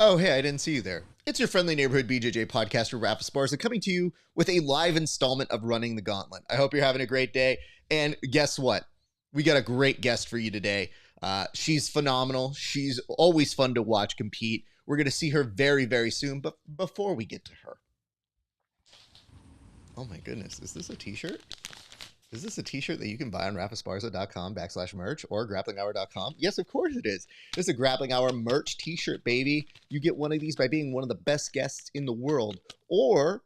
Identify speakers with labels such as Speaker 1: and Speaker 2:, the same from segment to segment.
Speaker 1: Oh, hey, I didn't see you there. It's your friendly neighborhood BJJ podcaster, Rafa Sparza, coming to you with a live installment of Running the Gauntlet. I hope you're having a great day. And guess what? We got a great guest for you today. She's phenomenal. She's always fun to watch compete. We're going to see her very, very soon. But before we get to her, oh my goodness, is this a t-shirt? Is this a t-shirt that you can buy on rafasparza.com/merch or grapplinghour.com? Yes, of course it is. This is a Grappling Hour merch t-shirt, baby. You get one of these by being one of the best guests in the world or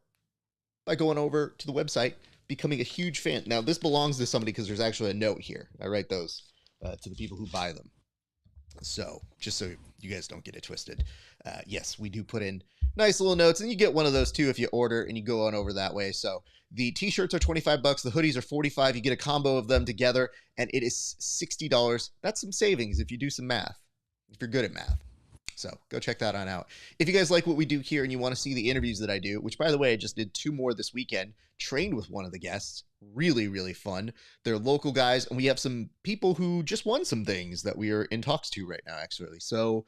Speaker 1: by going over to the website, becoming a huge fan. Now, this belongs to somebody because there's actually a note here. I write those to the people who buy them. So just so you guys don't get it twisted. Yes, we do put in nice little notes, and you get one of those too if you order and you go on over that way. So the t-shirts are $25, the hoodies are $45. You get a combo of them together, and it is $60. That's some savings if you do some math, if you're good at math. So go check that on out. If you guys like what we do here and you want to see the interviews that I do, which by the way, I just did 2 more this weekend, trained with one of the guests, really, really fun. They're local guys, and we have some people who just won some things that we are in talks to right now, actually. So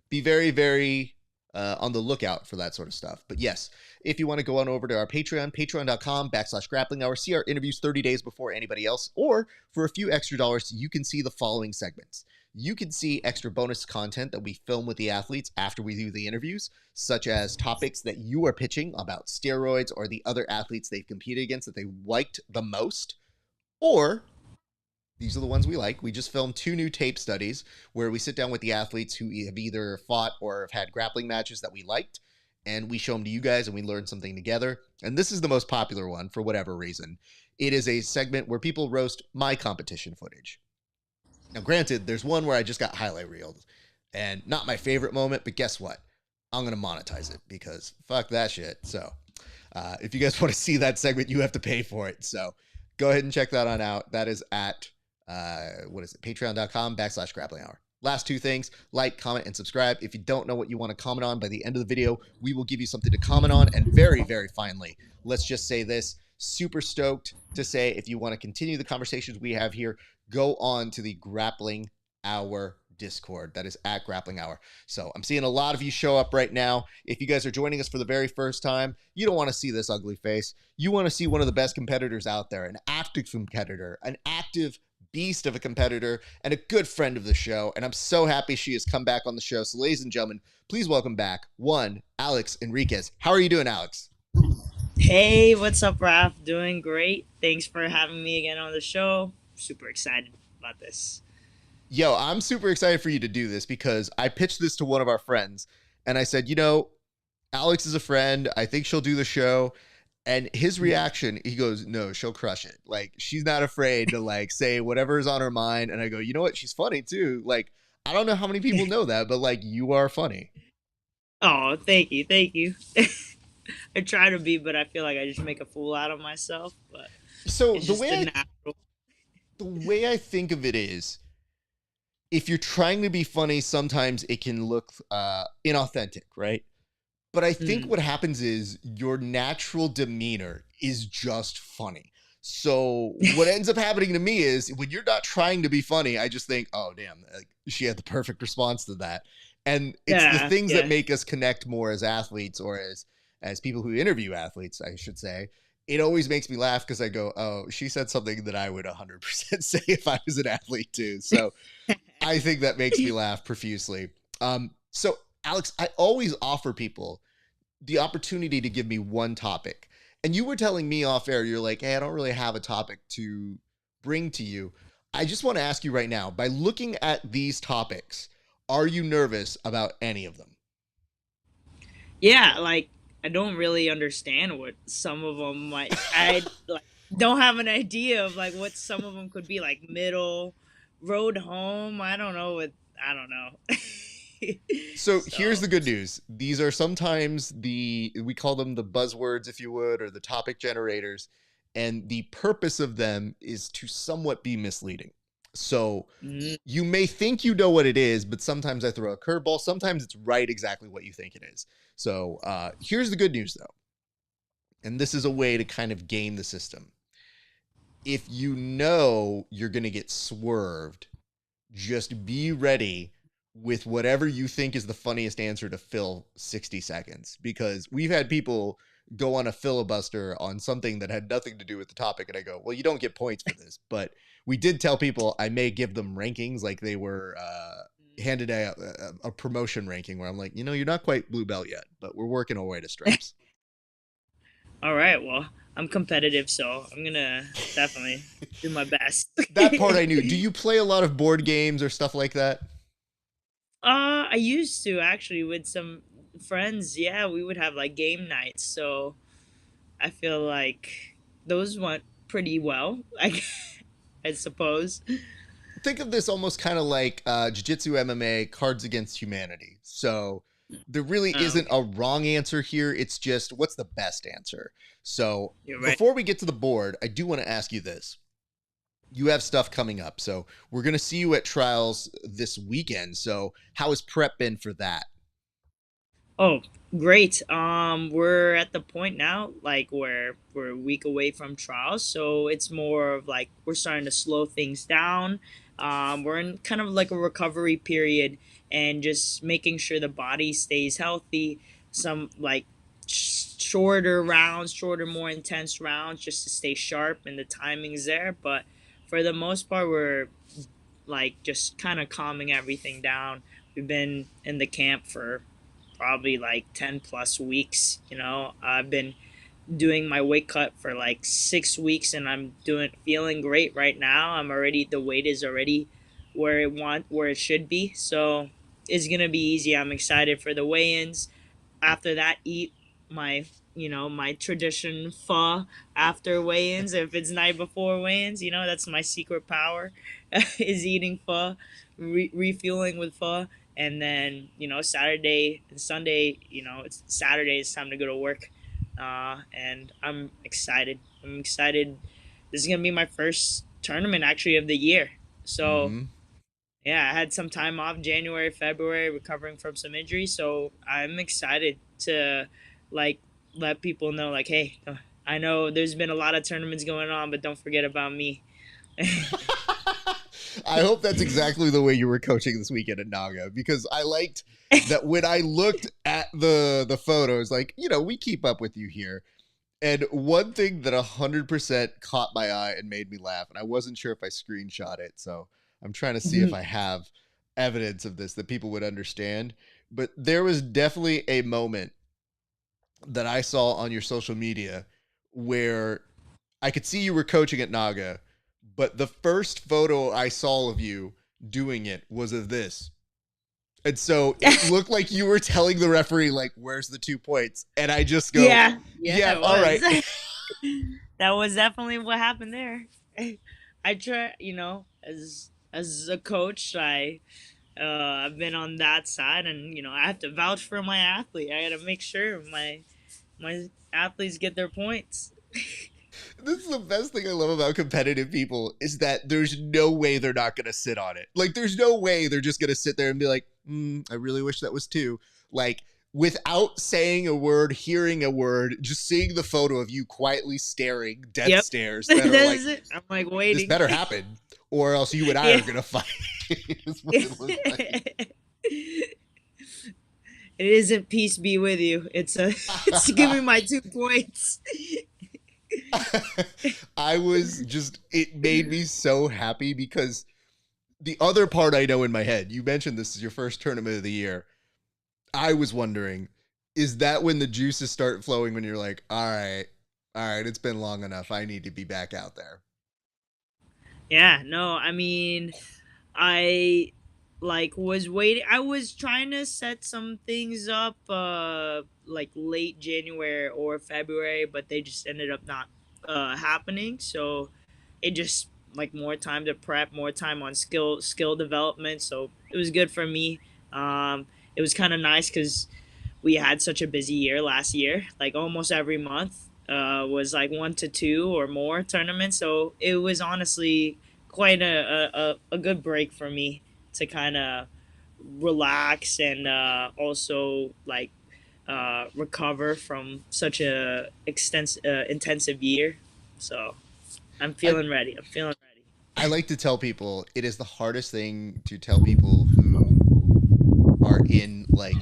Speaker 1: be very, very on the lookout for that sort of stuff. But yes, if you want to go on over to our Patreon, patreon.com/grappling hour, see our interviews 30 days before anybody else, or for a few extra dollars, you can see the following segments. You can see extra bonus content that we film with the athletes after we do the interviews, such as topics that you are pitching about steroids or the other athletes they've competed against that they liked the most, or these are the ones we like. We just filmed 2 new tape studies where we sit down with the athletes who have either fought or have had grappling matches that we liked, and we show them to you guys and we learn something together. And this is the most popular one for whatever reason. It is a segment where people roast my competition footage. Now, granted, there's one where I just got highlight reeled, and not my favorite moment, but guess what? I'm going to monetize it because fuck that shit. So if you guys want to see that segment, you have to pay for it. So go ahead and check that on out. That is at, patreon.com/grappling hour. Last 2 things, like, comment, and subscribe. If you don't know what you want to comment on by the end of the video, we will give you something to comment on. And very, very finally, let's just say this, super stoked to say if you want to continue the conversations we have here, go on to the Grappling Hour Discord. That is at Grappling Hour. So I'm seeing a lot of you show up right now. If you guys are joining us for the very first time, you don't want to see this ugly face. You want to see one of the best competitors out there, an active competitor, an active beast of a competitor, and a good friend of the show. And I'm so happy she has come back on the show. So ladies and gentlemen, please welcome back Alex Enriquez. How are you doing, Alex?
Speaker 2: Hey, what's up, Raph? Doing great. Thanks for having me again on the show. Super excited about this.
Speaker 1: Yo, I'm super excited for you to do this because I pitched this to one of our friends and I said, Alex is a friend. I think she'll do the show. And his reaction, he goes, no, she'll crush it. Like, she's not afraid to say whatever is on her mind. And I go, you know what? She's funny too. Like, I don't know how many people know that, but you are funny.
Speaker 2: Oh, thank you. Thank you. I try to be, but I feel like I just make a fool out of myself. But
Speaker 1: so
Speaker 2: it's just natural.
Speaker 1: The way I think of it is, if you're trying to be funny, sometimes it can look inauthentic, right? But I think what happens is your natural demeanor is just funny. So what ends up happening to me is when you're not trying to be funny, I just think, oh, damn, she had the perfect response to that. And it's the things that make us connect more as athletes or as people who interview athletes, I should say. It always makes me laugh because I go, oh, she said something that I would 100% say if I was an athlete too. So I think that makes me laugh profusely. So Alex, I always offer people the opportunity to give me one topic. And you were telling me off air, you're like, hey, I don't really have a topic to bring to you. I just want to ask you right now, by looking at these topics, are you nervous about any of them?
Speaker 2: Yeah, I don't really understand what some of them might. I don't have an idea of what some of them could be, middle road home. I don't know I don't know.
Speaker 1: So here's the good news. These are sometimes we call them the buzzwords, if you would, or the topic generators. And the purpose of them is to somewhat be misleading. So you may think you know what it is, but sometimes I throw a curveball. Sometimes it's right exactly what you think it is. So here's the good news, though. And this is a way to kind of game the system. If you know you're going to get swerved, just be ready with whatever you think is the funniest answer to fill 60 seconds, because we've had people go on a filibuster on something that had nothing to do with the topic, and I go, well, you don't get points for this. But we did tell people I may give them rankings like they were handed a promotion ranking, where I'm like, you're not quite blue belt yet, but we're working our way to stripes.
Speaker 2: All right, well, I'm competitive, so I'm gonna definitely do my best.
Speaker 1: That part I knew. Do you play a lot of board games or stuff like that?
Speaker 2: I used to actually with some friends. Yeah, we would have like game nights. So I feel like those went pretty well. I suppose.
Speaker 1: Think of this almost kind of like jiu-jitsu MMA, Cards Against Humanity. So there really
Speaker 2: Oh,
Speaker 1: isn't
Speaker 2: okay.
Speaker 1: a wrong answer here. It's just what's the best answer. So
Speaker 2: You're right.
Speaker 1: before we get to the board, I do want to ask you this. You have stuff coming up. So we're going to see you at trials this weekend. So how has prep been for that?
Speaker 2: Oh, great. We're at the point now, like where we're a week away from trials, so it's more of like we're starting to slow things down. We're in kind of like a recovery period and just making sure the body stays healthy. Some like shorter rounds, shorter, more intense rounds, just to stay sharp and the timing's there. But for the most part, we're like just kind of calming everything down. We've been in the camp for probably like 10 plus weeks. I've been doing my weight cut for like 6 weeks and I'm doing feeling great right now. The weight is already where it should be. So it's gonna be easy. I'm excited for the weigh-ins. After that, eat my my tradition pho after weigh-ins. If it's night before weigh-ins, that's my secret power is eating pho, refueling with pho. And then Saturday and Sunday, it's Saturday, it's time to go to work. And I'm excited. This is gonna be my first tournament actually of the year. So
Speaker 1: Mm-hmm.
Speaker 2: yeah, I had some time off January, February, recovering from some injuries. So I'm excited to like let people know, like, hey, I know there's been a lot of tournaments going on, but don't forget about me.
Speaker 1: I hope that's exactly the way you were coaching this weekend at Naga, because I liked that when I looked at the photos, like, we keep up with you here. And one thing that 100% caught my eye and made me laugh, and I wasn't sure if I screenshot it, so I'm trying to see if I have evidence of this that people would understand. But there was definitely a moment that I saw on your social media where I could see you were coaching at Naga, but the first photo I saw of you doing it was of this. And so it looked like you were telling the referee, like, where's the 2 points? And I just go,
Speaker 2: Yeah, yeah,
Speaker 1: yeah,
Speaker 2: it
Speaker 1: all right.
Speaker 2: was. That was definitely what happened there. I try, as a coach, I've been on that side, and I have to vouch for my athlete. I got to make sure my athletes get their points.
Speaker 1: This is the best thing I love about competitive people is that there's no way they're not going to sit on it. Like, there's no way they're just going to sit there and be like, I really wish that was 2. Like, without saying a word, hearing a word, just seeing the photo of you quietly staring, death
Speaker 2: Yep,
Speaker 1: stares that are like,
Speaker 2: that's it. I'm like
Speaker 1: this
Speaker 2: waiting.
Speaker 1: better happen, or else you and I are
Speaker 2: Yeah.
Speaker 1: going to fight. Is what it looks like.
Speaker 2: It isn't peace be with you. It's give me my 2 points.
Speaker 1: It made me so happy because the other part I know in my head, you mentioned this is your first tournament of the year. I was wondering, is that when the juices start flowing when you're like, all right, it's been long enough. I need to be back out there.
Speaker 2: Yeah, no, I mean, I like was waiting. I was trying to set some things up like late January or February, but they just ended up not happening. So it just like more time to prep, more time on skill development. So it was good for me. It was kind of nice cuz we had such a busy year last year. Like almost every month was like 1 to 2 or more tournaments. So it was honestly quite a good break for me to kind of relax and also like recover from such a intensive year. So I'm
Speaker 1: I,
Speaker 2: feeling ready.
Speaker 1: I like to tell people it is the hardest thing to tell people who in like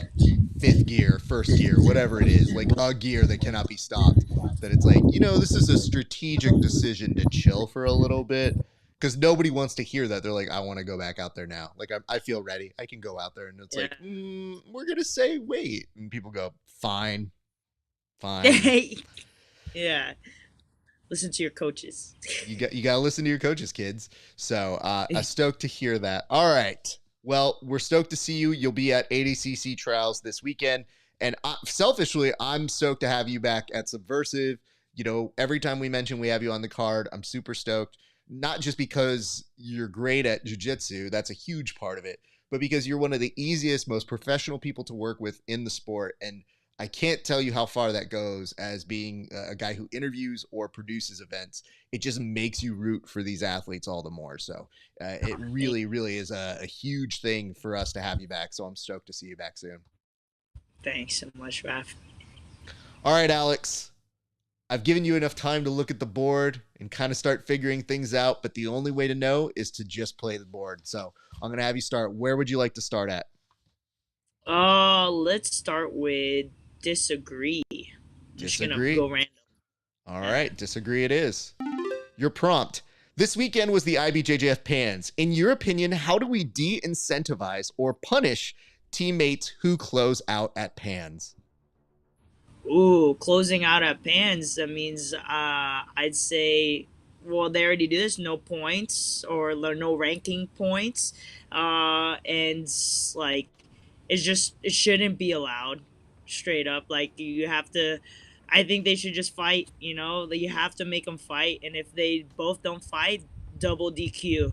Speaker 1: fifth gear, first gear, whatever it is, like a gear that cannot be stopped, that it's like, this is a strategic decision to chill for a little bit, because nobody wants to hear that. They're like, I want to go back out there now. Like, I feel ready. I can go out there. And it's
Speaker 2: Yeah.
Speaker 1: like, we're going to say, wait. And people go, fine.
Speaker 2: Yeah. Listen to your coaches.
Speaker 1: You got to listen to your coaches, kids. So I'm stoked to hear that. All right. Well, we're stoked to see you. You'll be at ADCC trials this weekend. And selfishly, I'm stoked to have you back at Subversive. Every time we mention we have you on the card, I'm super stoked. Not just because you're great at jiu-jitsu, that's a huge part of it, but because you're one of the easiest, most professional people to work with in the sport. And I can't tell you how far that goes as being a guy who interviews or produces events. It just makes you root for these athletes all the more. So it really, really is a huge thing for us to have you back. So I'm stoked to see you back soon.
Speaker 2: Thanks so much, Raf.
Speaker 1: All right, Alex. I've given you enough time to look at the board and kind of start figuring things out, but the only way to know is to just play the board. So I'm going to have you start. Where would you like to start at?
Speaker 2: Let's start with disagree. Just gonna go random.
Speaker 1: All right, disagree it is. Your prompt. This weekend was the IBJJF Pans. In your opinion, how do we de-incentivize or punish teammates who close out at Pans?
Speaker 2: Ooh, closing out at Pans. That means I'd say, well, they already do this. No points or no ranking points, and like it shouldn't be allowed. Straight up, like you have to. I think they should just fight. You have to make them fight, and if they both don't fight, double DQ.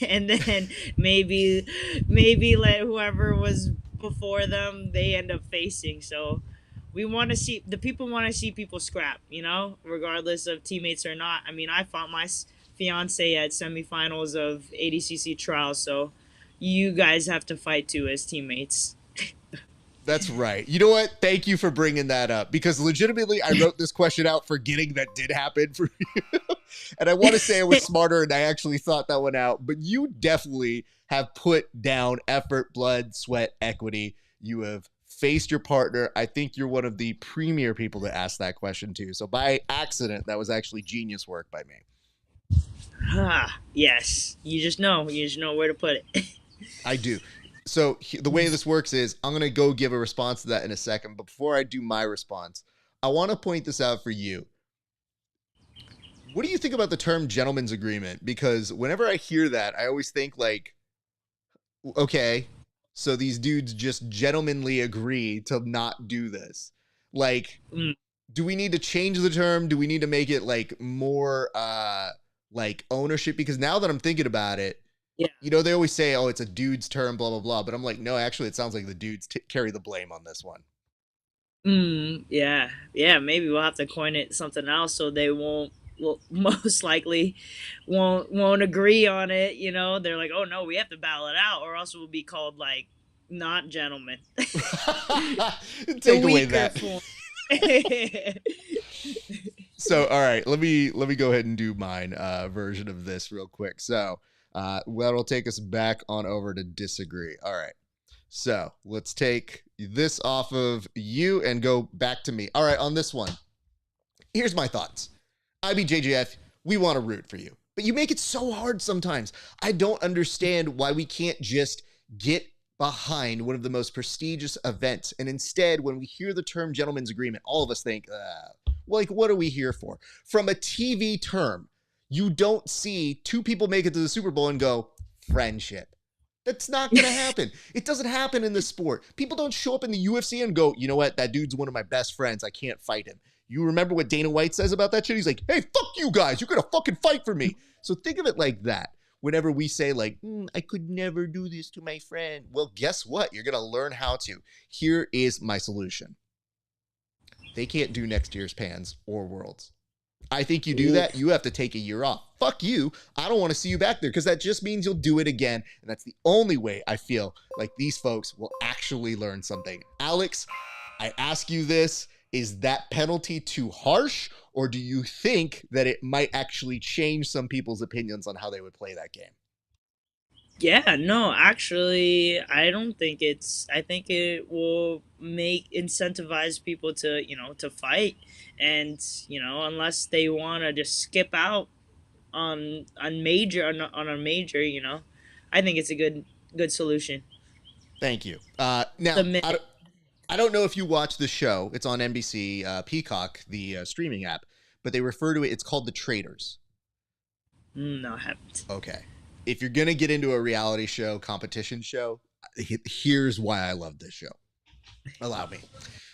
Speaker 2: And then maybe let whoever was before them they end up facing. So we want to see people scrap, regardless of teammates or not. I mean, I fought my fiance at semifinals of ADCC trials, so you guys have to fight too as teammates.
Speaker 1: That's right. You know what? Thank you for bringing that up, because legitimately I wrote this question out forgetting that did happen for you. And I want to say I was smarter and I actually thought that one out, but you definitely have put down effort, blood, sweat, equity. You have faced your partner. I think you're one of the premier people to ask that question to. So by accident, that was actually genius work by me.
Speaker 2: Yes. You just know where to put it.
Speaker 1: I do. So the way this works is I'm going to go give a response to that in a second. But before I do my response, I want to point this out for you. What do you think about the term gentleman's agreement? Because whenever I hear that, I always think like, okay, so these dudes just gentlemanly agree to not do this. Like, do we need to change the term? Do we need to make it like more like ownership? Because now that I'm thinking about it,
Speaker 2: yeah,
Speaker 1: they always say, oh, it's a dude's term, blah, blah, blah. But I'm like, no, actually, it sounds like the dudes carry the blame on this one.
Speaker 2: Yeah. Maybe we'll have to coin it something else so they won't. Well, most likely won't agree on it. They're like, oh no, we have to battle it out, or else we'll be called like not gentlemen.
Speaker 1: Take away that. So, all right, let me go ahead and do mine version of this real quick. So that'll take us back on over to disagree. All right. So let's take this off of you and go back to me. All right, on this one, here's my thoughts. IBJJF, we want to root for you, but you make it so hard sometimes. I don't understand why we can't just get behind one of the most prestigious events. And instead, when we hear the term gentleman's agreement, all of us think, like, what are we here for? From a TV term, you don't see two people make it to the Super Bowl and go, friendship. That's not going to happen. It doesn't happen in this sport. People don't show up in the UFC and go, you know what? That dude's one of my best friends. I can't fight him. You remember what Dana White says about that shit? He's like, hey, fuck you guys. You're going to fucking fight for me. So think of it like that. Whenever we say like, I could never do this to my friend. Well, guess what? You're going to learn how to. Here is my solution. They can't do next year's Pans or Worlds. I think you do that, you have to take a year off. Fuck you. I don't want to see you back there, because that just means you'll do it again. And that's the only way I feel like these folks will actually learn something. Alex, I ask you this. Is that penalty too harsh, or do you think that it might actually change some people's opinions on how they would play that game?
Speaker 2: Yeah, no, actually, I don't think it's. I think it will incentivize people to, to fight, and unless they want to just skip out on a major, I think it's a good solution.
Speaker 1: Thank you.
Speaker 2: The
Speaker 1: Now,
Speaker 2: minute.
Speaker 1: I don't know if you watch the show. It's on NBC Peacock, the streaming app, but they refer to it. It's called The Traders.
Speaker 2: No, I haven't.
Speaker 1: Okay. If you're going to get into a reality show, competition show, here's why I love this show. Allow me.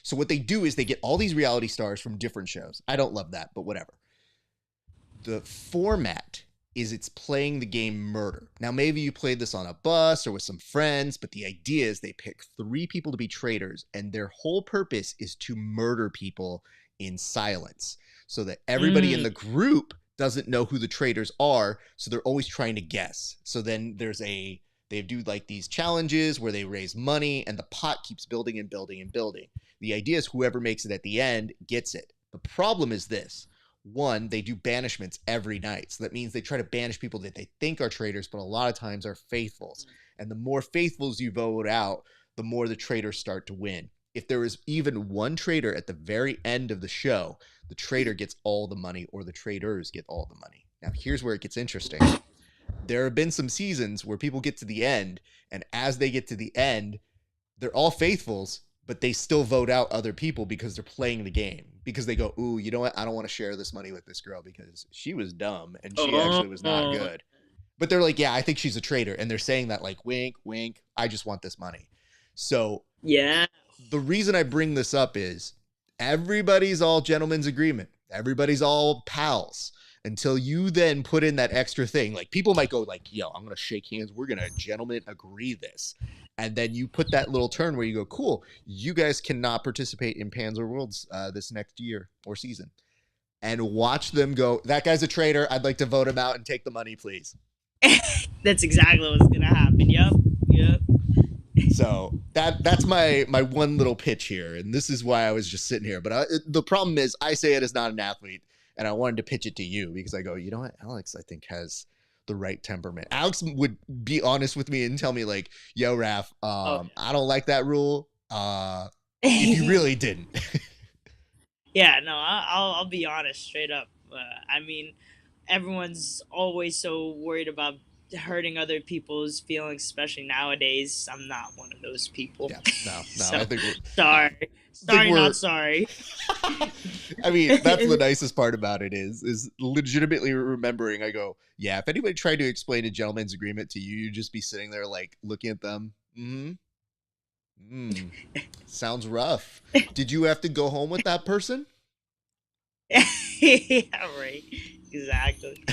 Speaker 1: So what they do is they get all these reality stars from different shows. I don't love that, but whatever. The format is it's playing the game Murder. Now, maybe you played this on a bus or with some friends, but the idea is they pick 3 people to be traitors, and their whole purpose is to murder people in silence so that everybody in the group doesn't know who the traitors are, so they're always trying to guess. So then they do like these challenges where they raise money and the pot keeps building and building and building. The idea is whoever makes it at the end gets it. The problem is this. One, they do banishments every night. So that means they try to banish people that they think are traitors, but a lot of times are faithfuls. And the more faithfuls you vote out, the more the traitors start to win. If there is even one traitor at the very end of the show, the traitor gets all the money, or the traitors get all the money. Now, here's where it gets interesting. There have been some seasons where people get to the end, and as they get to the end, they're all faithfuls, but they still vote out other people because they're playing the game. Because they go, ooh, you know what? I don't want to share this money with this girl because she was dumb and she actually was not good. But they're like, yeah, I think she's a traitor. And they're saying that like, wink, wink, I just want this money. So
Speaker 2: Yeah.
Speaker 1: the reason I bring this up is everybody's all gentleman's agreement. Everybody's all pals until you then put in that extra thing. Like people might go like, yo, I'm going to shake hands. We're going to gentlemen agree this. And then you put that little turn where you go, cool, you guys cannot participate in Panzer Worlds this next year or season. And watch them go, that guy's a traitor. I'd like to vote him out and take the money, please.
Speaker 2: That's exactly what's gonna happen. Yep.
Speaker 1: So that's my one little pitch here. And this is why I was just sitting here. But the problem is I say it as not an athlete. And I wanted to pitch it to you because I go, you know what? Alex, I think, has the right temperament. Alex would be honest with me and tell me like, yo, Raph, I don't like that rule. If you really didn't.
Speaker 2: Yeah, no, I'll be honest, straight up. I mean, everyone's always so worried about hurting other people's feelings, especially nowadays. I'm not one of those people.
Speaker 1: Yeah, no,
Speaker 2: So,
Speaker 1: I think
Speaker 2: sorry, not sorry.
Speaker 1: I mean, that's the nicest part about it is legitimately remembering. I go, yeah, if anybody tried to explain a gentleman's agreement to you, you'd just be sitting there like looking at them. Sounds rough. Did you have to go home with that person?
Speaker 2: Yeah, right. Exactly.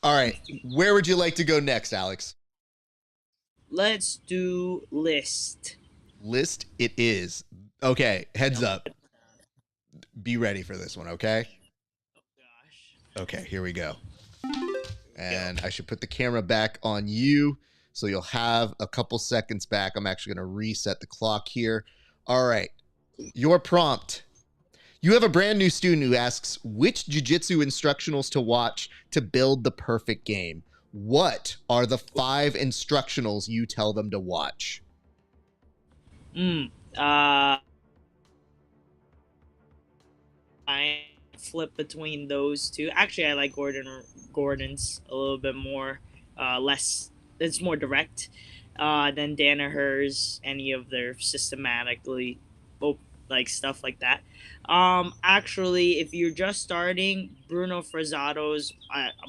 Speaker 1: All right. Where would you like to go next, Alex?
Speaker 2: Let's do list.
Speaker 1: List it is. Okay, heads up. Be ready for this one, okay?
Speaker 2: Oh gosh.
Speaker 1: Okay, here we go. And I should put the camera back on you so you'll have a couple seconds back. I'm actually going to reset the clock here. All right. Your prompt. You have a brand new student who asks which jiu-jitsu instructionals to watch to build the perfect game. What are the 5 instructionals you tell them to watch?
Speaker 2: I flip between those two. Actually, I like Gordon's a little bit more, less. It's more direct than Danaher's. Any of their systematically, like stuff like that. Actually, if you're just starting, Bruno Frazzato's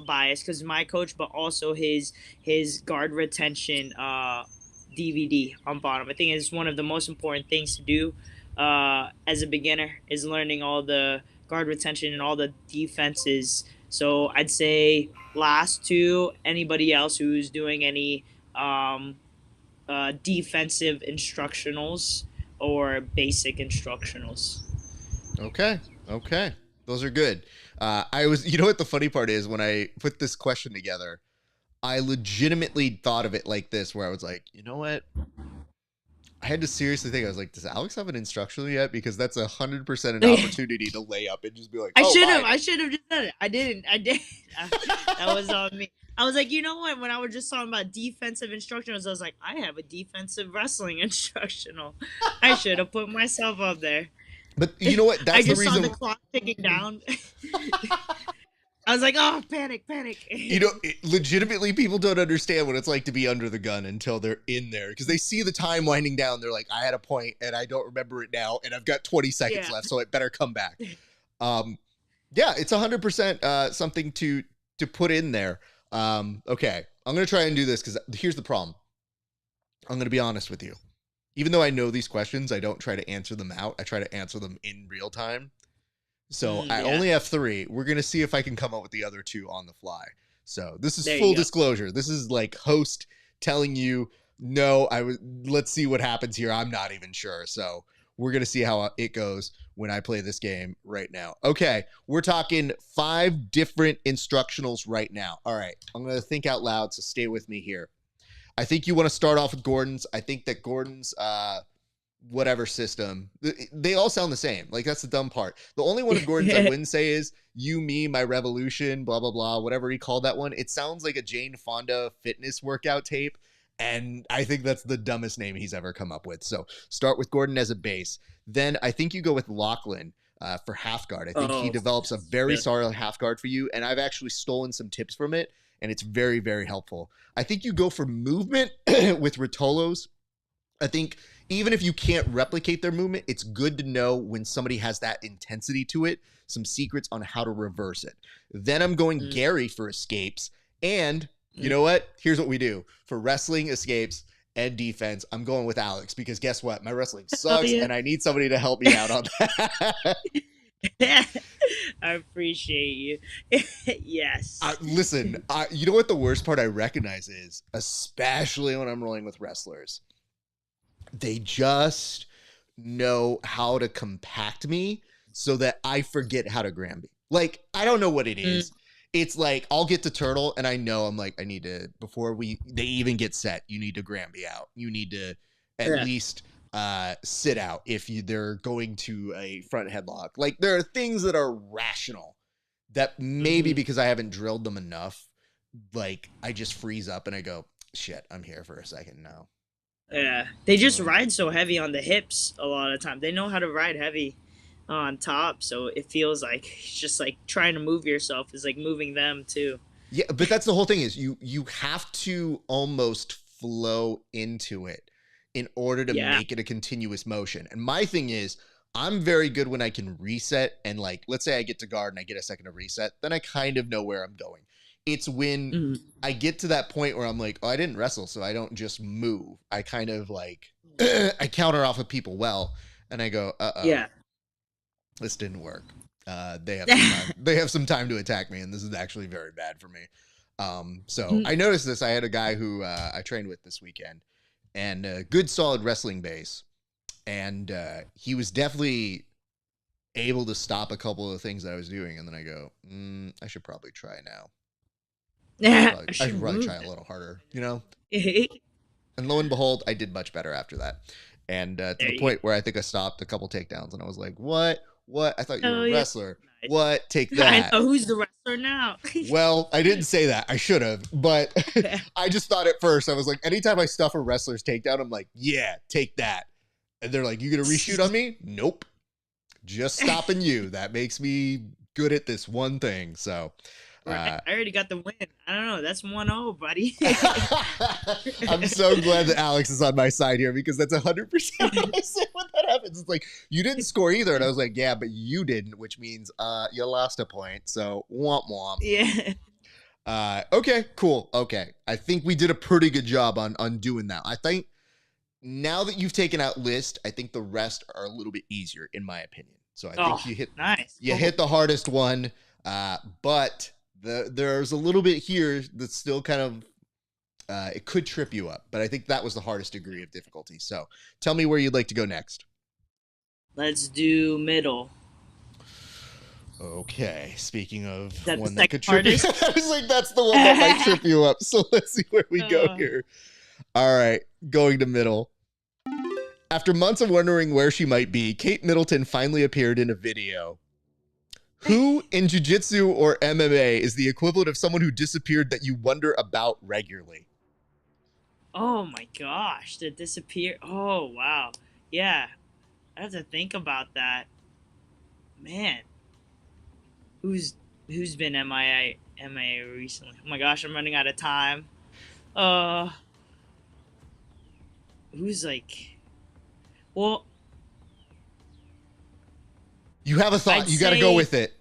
Speaker 2: bias because my coach, but also his guard retention DVD on bottom. I think it's one of the most important things to do as a beginner is learning all the guard retention and all the defenses. So I'd say last two. Anybody else who's doing any defensive instructionals or basic instructionals.
Speaker 1: Okay. Those are good. I was, you know what the funny part is when I put this question together, I legitimately thought of it like this, where I was like, you know what? I had to seriously think. I was like, does Alex have an instructional yet? Because that's 100% an opportunity to lay up and just be like,
Speaker 2: I should have just said it. I didn't. That was on me. I was like, you know what? When I was just talking about defensive instructionals, I was like, I have a defensive wrestling instructional. I should have put myself up there.
Speaker 1: But you know what?
Speaker 2: I
Speaker 1: That's the
Speaker 2: just saw the
Speaker 1: reason.
Speaker 2: clock ticking down. I was like, oh, panic, panic.
Speaker 1: Legitimately, people don't understand what it's like to be under the gun until they're in there because they see the time winding down. They're like, I had a point and I don't remember it now, and I've got 20 seconds left, so it better come back. Yeah, it's 100% something to put in there. Okay, I'm gonna try and do this because here's the problem. I'm gonna be honest with you. Even though I know these questions, I don't try to answer them out. I try to answer them in real time. So I only have 3. We're going to see if I can come up with the other 2 on the fly. So this is full disclosure. This is like host telling you, no, let's see what happens here. I'm not even sure. So we're going to see how it goes when I play this game right now. Okay. We're talking 5 different instructionals right now. All right. I'm going to think out loud. So stay with me here. I think you want to start off with Gordon's. I think that Gordon's, whatever system, they all sound the same. Like, that's the dumb part. The only one of Gordon's I wouldn't say is You, Me, My Revolution, blah, blah, blah, whatever he called that one. It sounds like a Jane Fonda fitness workout tape. And I think that's the dumbest name he's ever come up with. So start with Gordon as a base. Then I think you go with Lachlan for half guard. I think he develops a very solid half guard for you. And I've actually stolen some tips from it. And it's very, very helpful. I think you go for movement with Ritolos. I think even if you can't replicate their movement, it's good to know when somebody has that intensity to it, some secrets on how to reverse it. Then I'm going Gary for escapes. And you know what? Here's what we do. For wrestling, escapes, and defense, I'm going with Alex because guess what? My wrestling sucks and I need somebody to help me out on that.
Speaker 2: I appreciate you. Yes.
Speaker 1: Listen, you know what the worst part I recognize is, especially when I'm rolling with wrestlers? They just know how to compact me so that I forget how to Granby. Like, I don't know what it is. It's like, I'll get to turtle and I know I'm like, I need to, before they even get set, you need to Granby out. You need to at least sit out if they're going to a front headlock. Like, there are things that are rational that maybe because I haven't drilled them enough, like, I just freeze up and I go, shit, I'm here for a second now.
Speaker 2: Yeah, they just ride so heavy on the hips a lot of the time. They know how to ride heavy on top, so it feels like it's just like trying to move yourself is like moving them too.
Speaker 1: Yeah, but that's the whole thing is you have to almost flow into it in order to make it a continuous motion. And my thing is, I'm very good when I can reset and, like, let's say I get to guard and I get a second to reset, then I kind of know where I'm going. It's when I get to that point where I'm like, oh, I didn't wrestle, so I don't just move. I kind of like, I counter off of people well, and I go, yeah, this didn't work. They have some time to attack me, and this is actually very bad for me. So I noticed this. I had a guy who I trained with this weekend, and a good solid wrestling base, and he was definitely able to stop a couple of the things that I was doing, and then I go, I should probably try now. I should probably try a little harder, you know? And lo and behold, I did much better after that. And to the point where I think I stopped a couple takedowns and I was like, what? I thought you were a wrestler. Nice. What? Take that.
Speaker 2: I know who's the wrestler now.
Speaker 1: Well, I didn't say that. I should have. But I just thought at first, I was like, anytime I stuff a wrestler's takedown, I'm like, yeah, take that. And they're like, you going to reshoot on me? Nope. Just stopping you. That makes me good at this one thing. So...
Speaker 2: I already got the win. I don't know. That's 1-0, buddy.
Speaker 1: I'm so glad that Alex is on my side here because that's 100% what I say when that happens. It's like, you didn't score either. And I was like, yeah, but you didn't, which means you lost a point. So, womp womp.
Speaker 2: Yeah.
Speaker 1: Okay, cool. Okay. I think we did a pretty good job on doing that. I think now that you've taken out list, I think the rest are a little bit easier, in my opinion. So, I think you hit the hardest one, but... There's a little bit here that's still kind of, it could trip you up, but I think that was the hardest degree of difficulty. So tell me where you'd like to go next.
Speaker 2: Let's do middle.
Speaker 1: Okay. Speaking of
Speaker 2: that's
Speaker 1: one that could trip you up, I was like, that's the one that might trip you up. So let's see where we go here. All right. Going to middle. After months of wondering where she might be, Kate Middleton finally appeared in a video. Who in jiu-jitsu or MMA is the equivalent of someone who disappeared that you wonder about regularly?
Speaker 2: Oh my gosh, the disappear. Oh wow, yeah. I have to think about that. Man, who's who's been MIA recently? Oh my gosh, I'm running out of time. Uh, who's like? Well,
Speaker 1: You have a
Speaker 2: I'd
Speaker 1: thought. You got to go
Speaker 2: say
Speaker 1: with it.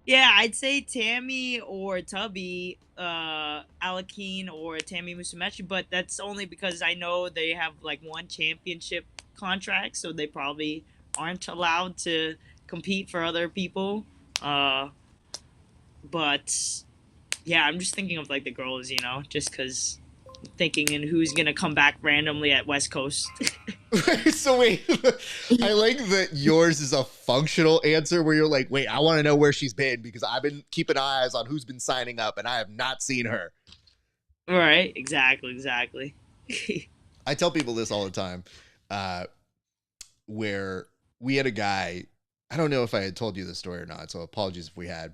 Speaker 2: yeah, I'd say Tammy or Tubby, Alakeen or Tammy Musumeci, but that's only because I know they have like one championship contract, so they probably aren't allowed to compete for other people. Uh, but yeah, I'm just thinking of like the girls, just because thinking and who's gonna come back randomly at West Coast.
Speaker 1: So wait, I like that yours is a functional answer where you're like, wait, I want to know where she's been because I've been keeping eyes on who's been signing up and I have not seen her.
Speaker 2: Right? Exactly.
Speaker 1: I tell people this all the time, uh, where we had a guy. I don't know if I had told you this story or not, so apologies if we had.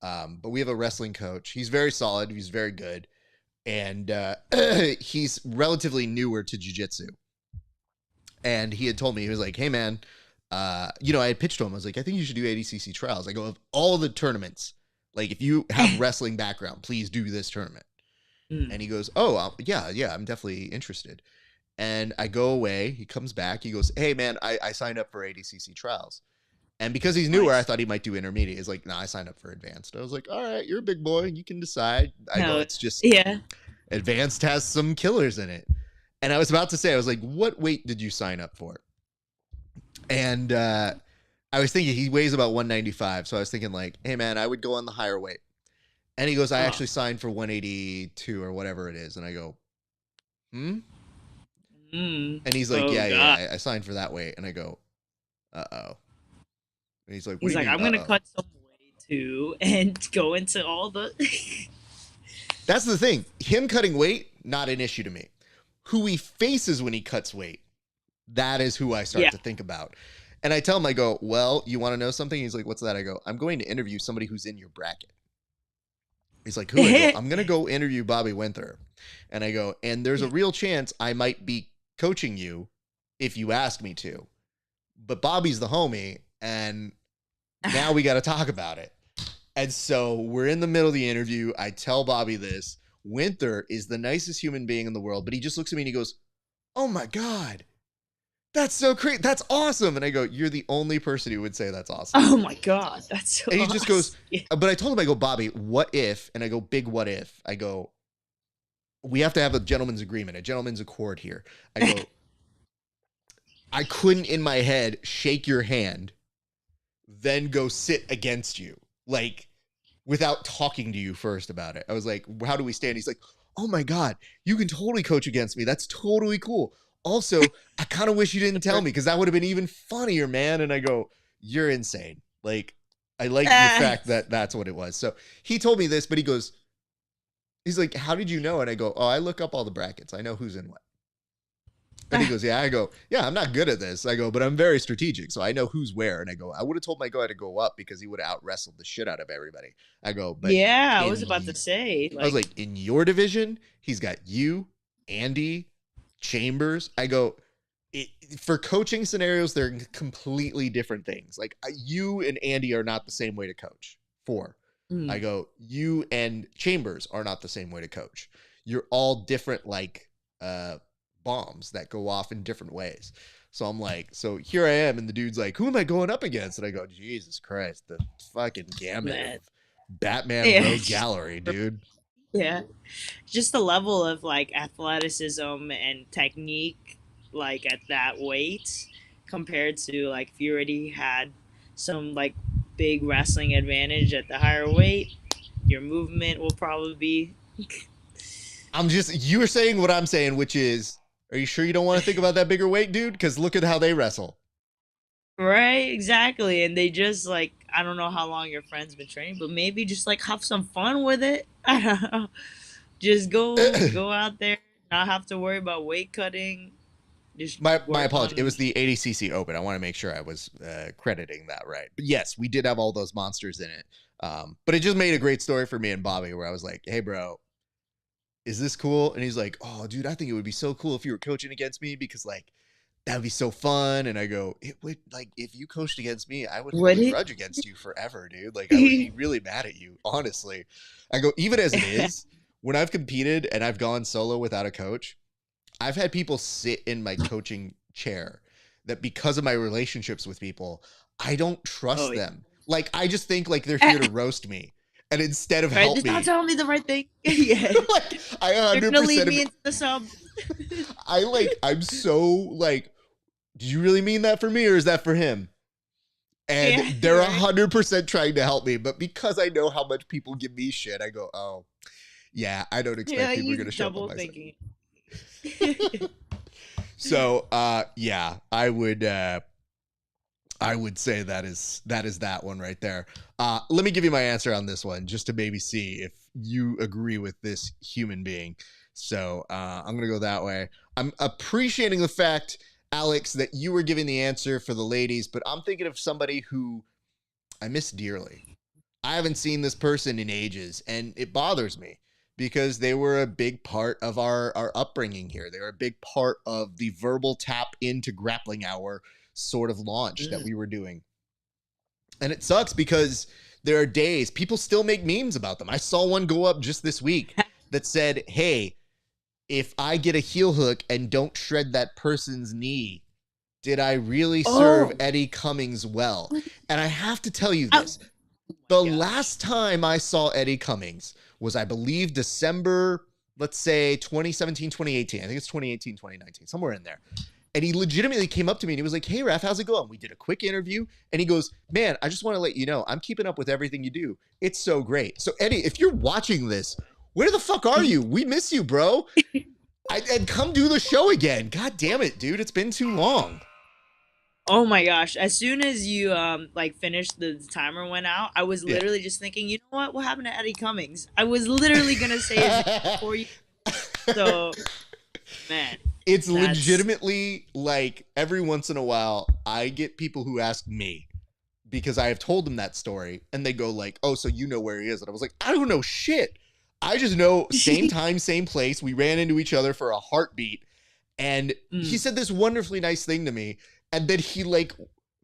Speaker 1: But we have a wrestling coach. He's very solid. He's very good, and he's relatively newer to jiu-jitsu. And he had told me, he was like, hey man, I had pitched to him. I was like, I think you should do ADCC trials. I go, of all the tournaments, like if you have wrestling background, please do this tournament. And he goes, oh, yeah, I'm definitely interested. And I go away. He comes back. He goes, hey man, I signed up for ADCC trials. And because he's newer, I
Speaker 2: Nice.
Speaker 1: thought he might do intermediate. He's like, no, I signed up for advanced. I was like, all right, you're a big boy. You can decide. I go,
Speaker 2: No,
Speaker 1: it's just
Speaker 2: yeah.
Speaker 1: advanced has some killers in it. And I was about to say, I was like, what weight did you sign up for? And I was thinking he weighs about 195. So I was thinking like, hey man, I would go on the higher weight. And he goes, I
Speaker 2: Oh.
Speaker 1: actually signed for 182 or whatever it is. And I go, hmm? And he's like,
Speaker 2: Oh God.
Speaker 1: yeah, I signed for that weight. And I go, uh-oh. And he's like, what
Speaker 2: He's
Speaker 1: do you
Speaker 2: like,
Speaker 1: mean,
Speaker 2: I'm gonna
Speaker 1: uh-oh?
Speaker 2: cut some weight too and go into all the.
Speaker 1: That's the thing. Him cutting weight, not an issue to me. Who he faces when he cuts weight, that is who I start
Speaker 2: Yeah.
Speaker 1: to think about. And I tell him, I go, well, you want to know something? He's like, what's that? I go, I'm going to interview somebody who's in your bracket. He's like, who? I go, I'm going to go interview Bobby Winter. And I go, and there's a real chance I might be coaching you if you ask me to. But Bobby's the homie, and now we got to talk about it. And so we're in the middle of the interview. I tell Bobby this. Winter is the nicest human being in the world, but he just looks at me and he goes, oh my God, that's so great. That's awesome. And I go, you're the only person who would say that's awesome.
Speaker 2: Oh my God, that's so
Speaker 1: And he
Speaker 2: awesome.
Speaker 1: just goes,
Speaker 2: Yeah.
Speaker 1: but I told him, I go, Bobby, what if? And I go, big what if? I go, we have to have a gentleman's agreement, a gentleman's accord here. I go, I couldn't in my head shake your hand, then go sit against you. Like, without talking to you first about it. I was like, how do we stand? He's like, oh my God, you can totally coach against me. That's totally cool. Also, I kind of wish you didn't tell me because that would have been even funnier, man. And I go, you're insane. Like, I like the fact that that's what it was. So he told me this, but he goes, he's like, how did you know? And I go, oh, I look up all the brackets. I know who's in what. And he goes, yeah. I go, yeah, I'm not good at this. I go, but I'm very strategic. So I know who's where. And I go, I would have told my guy to go up because he would have out wrestled the shit out of everybody. I go, but
Speaker 2: Yeah, I was
Speaker 1: in,
Speaker 2: about to say,
Speaker 1: I was
Speaker 2: like,
Speaker 1: like, in your division, he's got you, Andy, Chambers. I go, for coaching scenarios, they're completely different things. Like you and Andy are not the same way to coach. I go, you and Chambers are not the same way to coach. You're all different, like, bombs that go off in different ways. So I'm like, so here I am, and the dude's like, who am I going up against? And I go, Jesus Christ, the fucking gamut
Speaker 2: man.
Speaker 1: of Batman
Speaker 2: Yeah.
Speaker 1: Rogue Gallery, dude.
Speaker 2: Yeah, just the level of like athleticism and technique, like at that weight, compared to like if you already had some like big wrestling advantage at the higher weight, your movement will probably be
Speaker 1: You were saying what I'm saying, which is, are you sure you don't want to think about that bigger weight, dude? Because look at how they wrestle.
Speaker 2: right. Exactly, and they just like I don't know how long your friend's been training, but maybe just like have some fun with it. I don't know. Just go out there, not have to worry about weight cutting. Just
Speaker 1: My
Speaker 2: work
Speaker 1: apology. It
Speaker 2: on.
Speaker 1: was the ADCC Open. I want to make sure I was crediting that right. But yes, we did have all those monsters in it. But it just made a great story for me and Bobby, where I was like, "Hey, bro, is this cool?" And he's like, "Oh, dude, I think it would be so cool if you were coaching against me because like that would be so fun." And I go, "It would, like, if you coached against me, I would hold
Speaker 2: Would
Speaker 1: a
Speaker 2: it?
Speaker 1: grudge against you forever, dude. Like, I would be really mad at you, honestly." I go, even as it is, when I've competed and I've gone solo without a coach, I've had people sit in my coaching chair that because of my relationships with people, I don't
Speaker 2: Oh
Speaker 1: trust
Speaker 2: yeah.
Speaker 1: them. Like, I just think like they're here to roast me. And instead of
Speaker 2: Right,
Speaker 1: help
Speaker 2: just not
Speaker 1: me,
Speaker 2: telling me the right thing. Yeah,
Speaker 1: like I
Speaker 2: they're gonna lead
Speaker 1: 100%
Speaker 2: me
Speaker 1: of,
Speaker 2: into the sub.
Speaker 1: I'm so like, did you really mean that for me or is that for him? And
Speaker 2: Yeah,
Speaker 1: they're
Speaker 2: right.
Speaker 1: 100% trying to help me, but because I know how much people give me shit, I go, oh, yeah, I don't
Speaker 2: Yeah,
Speaker 1: expect people are
Speaker 2: he's
Speaker 1: gonna show up on
Speaker 2: double
Speaker 1: my side.
Speaker 2: thinking.
Speaker 1: So, yeah, I would say that is that one right there. Let me give you my answer on this one, just to maybe see if you agree with this human being. So I'm gonna go that way. I'm appreciating the fact, Alex, that you were giving the answer for the ladies, but I'm thinking of somebody who I miss dearly. I haven't seen this person in ages, and it bothers me because they were a big part of our upbringing here. They were a big part of the verbal tap into grappling hour sort of launch that we were doing. And it sucks because there are days people still make memes about them. I saw one go up just this week that said, "Hey, if I get a heel hook and don't shred that person's knee, did I really serve
Speaker 2: Oh,
Speaker 1: Eddie Cummings well?" And I have to tell you
Speaker 2: oh
Speaker 1: this.
Speaker 2: my
Speaker 1: The
Speaker 2: gosh.
Speaker 1: last time I saw Eddie Cummings was, I believe, December, let's say 2017, 2018. I think it's 2018, 2019, somewhere in there. And he legitimately came up to me and he was like, "Hey, Raf, how's it going?" We did a quick interview and he goes, "Man, I just want to let you know, I'm keeping up with everything you do. It's so great." So, Eddie, if you're watching this, where the fuck are you? We miss you, bro. And come do the show again. God damn it, dude. It's been too long.
Speaker 2: Oh my gosh. As soon as you like finished, the timer went out, I was
Speaker 1: Yeah.
Speaker 2: literally just thinking, you know what happened to Eddie Cummings? I was literally gonna say his name before you. So man,
Speaker 1: It's
Speaker 2: that's
Speaker 1: legitimately like every once in a while I get people who ask me because I have told them that story and they go like, "Oh, so you know where he is?" And I was like, "I don't know shit. I just know same time, same place. We ran into each other for a heartbeat." And he
Speaker 2: mm.
Speaker 1: said this wonderfully nice thing to me. And then he like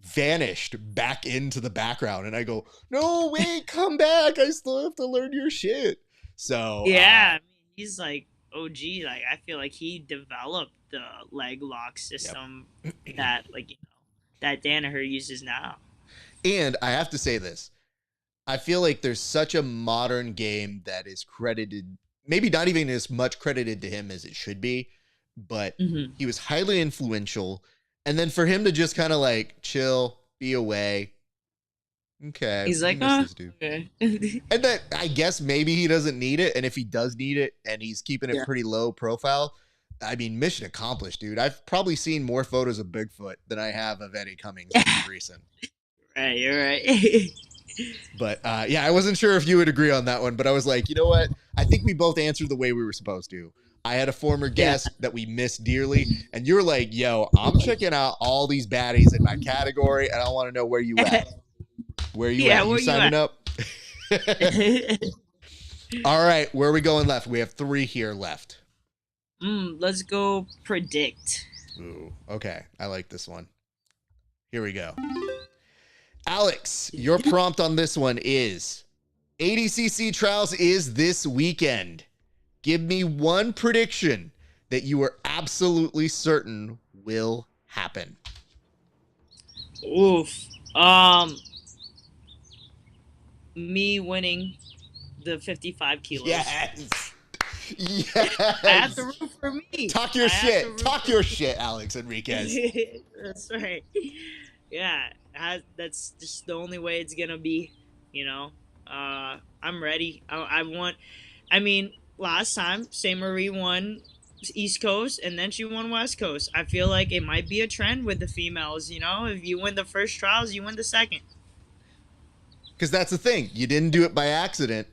Speaker 1: vanished back into the background. And I go, "No, wait, come back. I still have to learn your shit." So,
Speaker 2: Yeah, I mean, he's like OG. Like I feel like he developed the leg lock
Speaker 1: yep.
Speaker 2: system that like that Danaher uses now.
Speaker 1: And I have to say this. I feel like there's such a modern game that is credited, maybe not even as much credited to him as it should be, but
Speaker 2: Hmm.
Speaker 1: he was highly influential. And then for him to just kind of like chill, be away. Okay,
Speaker 2: He's
Speaker 1: we
Speaker 2: like,
Speaker 1: miss
Speaker 2: oh,
Speaker 1: this dude.
Speaker 2: okay.
Speaker 1: And that, I guess maybe he doesn't need it. And if he does need it and he's keeping it
Speaker 2: Yeah.
Speaker 1: pretty low profile, I mean, mission accomplished, dude. I've probably seen more photos of Bigfoot than I have of Eddie Cummings as of recent.
Speaker 2: Right, you're right.
Speaker 1: But yeah, I wasn't sure if you would agree on that one, but I was like, you know what? I think we both answered the way we were supposed to. I had a former
Speaker 2: Yeah.
Speaker 1: guest that we missed dearly, and you're like, "Yo, I'm checking out all these baddies in my category, and I want to know where you at. Where you
Speaker 2: Yeah,
Speaker 1: at? You
Speaker 2: where you
Speaker 1: signing
Speaker 2: at?
Speaker 1: up?" All right, where are we going left? We have 3 here left.
Speaker 2: Let's go predict.
Speaker 1: Ooh, okay. I like this one. Here we go. Alex, your prompt on this one is ADCC trials is this weekend. Give me one prediction that you are absolutely certain will happen.
Speaker 2: Oof. Me winning the 55 kilos.
Speaker 1: Yes.
Speaker 2: I have to
Speaker 1: Yes.
Speaker 2: root for me.
Speaker 1: Talk your
Speaker 2: I have to
Speaker 1: shit.
Speaker 2: root
Speaker 1: Talk
Speaker 2: for
Speaker 1: your
Speaker 2: me.
Speaker 1: shit, Alex Enriquez.
Speaker 2: That's right. Yeah, that's just the only way it's gonna be. You know, I'm ready. I want. I mean, last time Saint Marie won East Coast and then she won West Coast. I feel like it might be a trend with the females. You know, if you win the first trials, you win the second.
Speaker 1: Because that's the thing. You didn't do it by accident.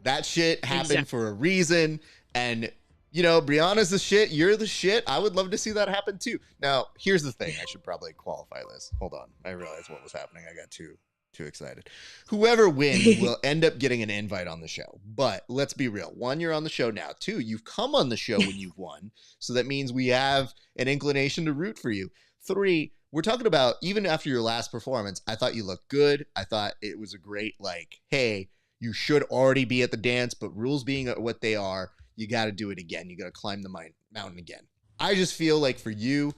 Speaker 1: That shit happened
Speaker 2: Exactly.
Speaker 1: for a reason. And You know, Brianna's the shit. You're the shit. I would love to see that happen too. Now, here's the thing. I should probably qualify this. Hold on. I realized what was happening. I got too excited. Whoever wins will end up getting an invite on the show. But let's be real. 1, you're on the show now. 2, you've come on the show when you've won. So that means we have an inclination to root for you. 3, we're talking about even after your last performance, I thought you looked good. I thought it was a great, like, hey, you should already be at the dance, but rules being what they are, you got to do it again. You got to climb the mountain again. I just feel like for you,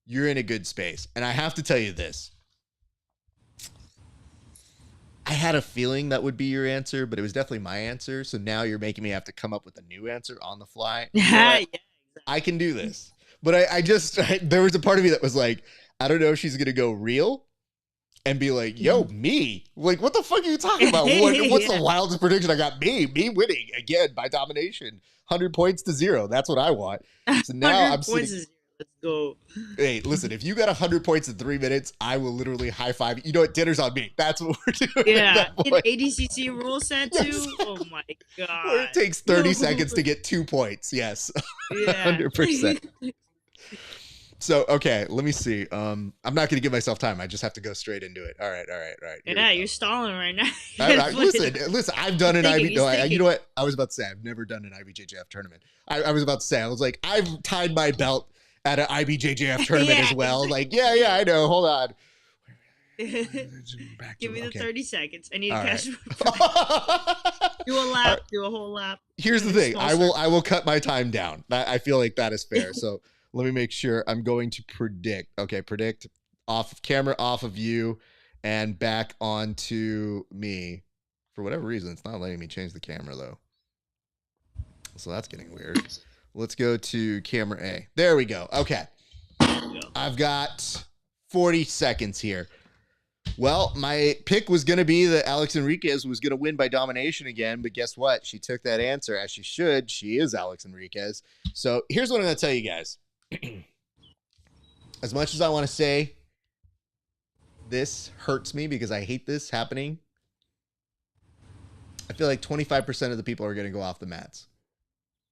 Speaker 1: you're in a good space. And I have to tell you this. I had a feeling that would be your answer, but it was definitely my answer. So now you're making me have to come up with a new answer on the fly. You know
Speaker 2: Yeah, exactly.
Speaker 1: I can do this. But there was a part of me that was like, I don't know if she's going to go real and be like, yo, me? Like, what the fuck are you talking about? What's the wildest prediction I got? Me winning again by domination. 100 points to 0. That's what I want. So now I'm sitting.
Speaker 2: Let's go.
Speaker 1: Hey, listen, if you got 100 points in 3 minutes, I will literally high five. You know what? Dinner's on me. That's what we're doing.
Speaker 2: Yeah, in ADCC rule set too. Yes. Oh my god.
Speaker 1: Where it takes 30 seconds to get 2 points. Yes.
Speaker 2: Yeah.
Speaker 1: 100%. So, okay, let me see. I'm not going to give myself time. I just have to go straight into it. All right.
Speaker 2: Yeah, you're stalling right now.
Speaker 1: Listen, I've done an IB. No, you know what? I was about to say, I've never done an IBJJF tournament. I was about to say, I was like, I've tied my belt at an IBJJF tournament as well. Like, yeah, I know. Hold on.
Speaker 2: Give me the 30 seconds. I need to catch do a lap, do a whole lap.
Speaker 1: Here's the thing. I will cut my time down. I feel like that is fair. So let me make sure. I'm going to predict. Okay, predict off of camera, off of you, and back onto me. For whatever reason, it's not letting me change the camera though. So that's getting weird. Let's go to camera A. There we go. Okay. I've got 40 seconds here. Well, my pick was going to be that Alex Enriquez was going to win by domination again, but guess what? She took that answer as she should. She is Alex Enriquez. So here's what I'm going to tell you guys. As much as I want to say this hurts me because I hate this happening, I feel like 25% of the people are going to go off the mats.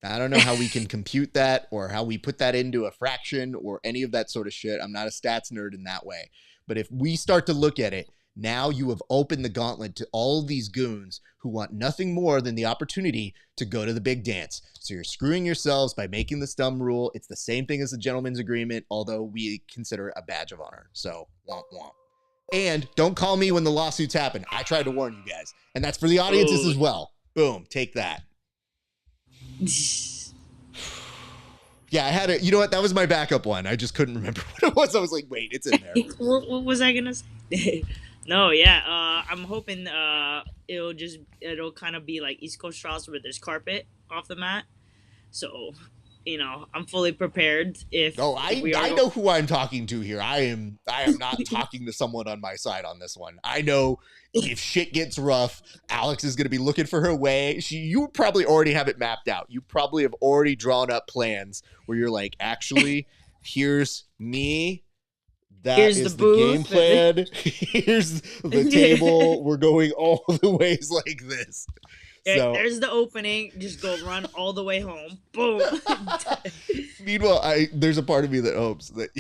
Speaker 1: I don't know how we can compute that or how we put that into a fraction or any of that sort of shit. I'm not a stats nerd in that way. But if we start to look at it, now you have opened the gauntlet to all of these goons who want nothing more than the opportunity to go to the big dance. So you're screwing yourselves by making this dumb rule. It's the same thing as the gentleman's agreement, although we consider it a badge of honor. So, womp womp. And don't call me when the lawsuits happen. I tried to warn you guys. And that's for the audiences as well. Boom, take that. Yeah, I had it. You know what? That was my backup one. I just couldn't remember what it was. I was like, wait, it's in there.
Speaker 2: What was I gonna say? No, yeah. I'm hoping it'll kind of be like East Coast Straws where there's carpet off the mat. So, I'm fully prepared if.
Speaker 1: Oh, I know who I'm talking to here. I am not talking to someone on my side on this one. I know if shit gets rough, Alex is going to be looking for her way. You probably already have it mapped out. You probably have already drawn up plans where you're like, actually, here's me. Here's is the game plan. Here's the table. We're going all the ways like this.
Speaker 2: There's the opening. Just go run all the way home. Boom.
Speaker 1: Meanwhile, there's a part of me that hopes that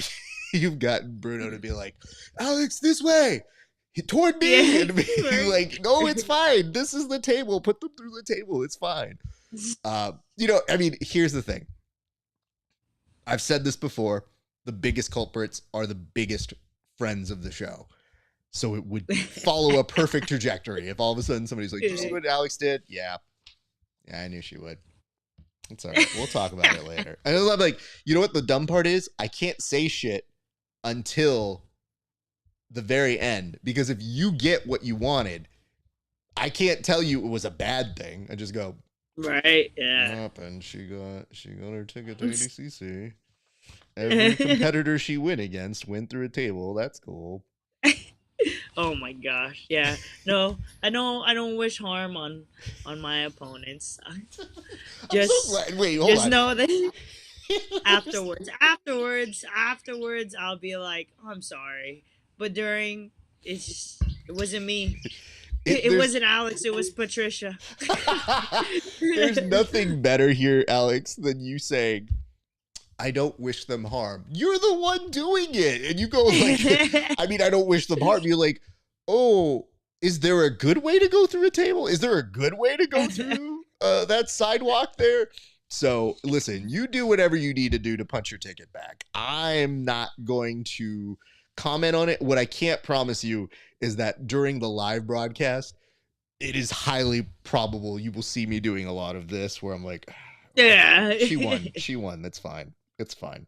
Speaker 1: you've gotten Bruno to be like, Alex, this way, toward me, and be like, no, it's fine. This is the table. Put them through the table. It's fine. Here's the thing. I've said this before. The biggest culprits are the biggest friends of the show. So it would follow a perfect trajectory if all of a sudden somebody's like, did you see what Alex did? Yeah, I knew she would. It's all right. We'll talk about it later. And I'm like, you know what the dumb part is? I can't say shit until the very end. Because if you get what you wanted, I can't tell you it was a bad thing. I just go,
Speaker 2: right, yeah.
Speaker 1: And she got her ticket to ADCC. Every competitor she went against went through a table. That's cool.
Speaker 2: Oh my gosh, yeah. No, I don't wish harm on my opponents.
Speaker 1: Wait, hold on.
Speaker 2: Just know that afterwards, I'll be like, oh, I'm sorry. But during, it wasn't me. It wasn't Alex, it was Patricia.
Speaker 1: There's nothing better here, Alex, than you saying, I don't wish them harm. You're the one doing it. And you go like, I mean, I don't wish them harm. You're like, oh, is there a good way to go through a table? Is there a good way to go through that sidewalk there? So listen, you do whatever you need to do to punch your ticket back. I'm not going to comment on it. What I can't promise you is that during the live broadcast, it is highly probable you will see me doing a lot of this where I'm like,
Speaker 2: yeah,
Speaker 1: she won. That's fine. It's fine.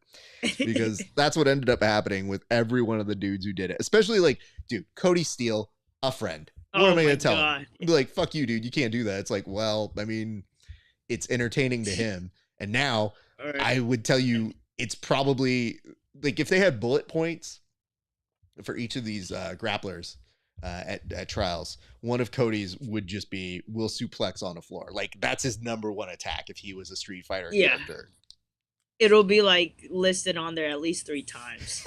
Speaker 1: Because that's what ended up happening with every one of the dudes who did it. Especially like, dude, Cody Steele, a friend. What am I going to tell him? Be like, fuck you, dude. You can't do that. It's like, well, I mean, it's entertaining to him. And now I would tell you it's probably like if they had bullet points for each of these grapplers at trials, one of Cody's would just be will suplex on the floor. Like that's his number one attack if he was a Street Fighter character.
Speaker 2: It'll be like listed on there at least 3 times.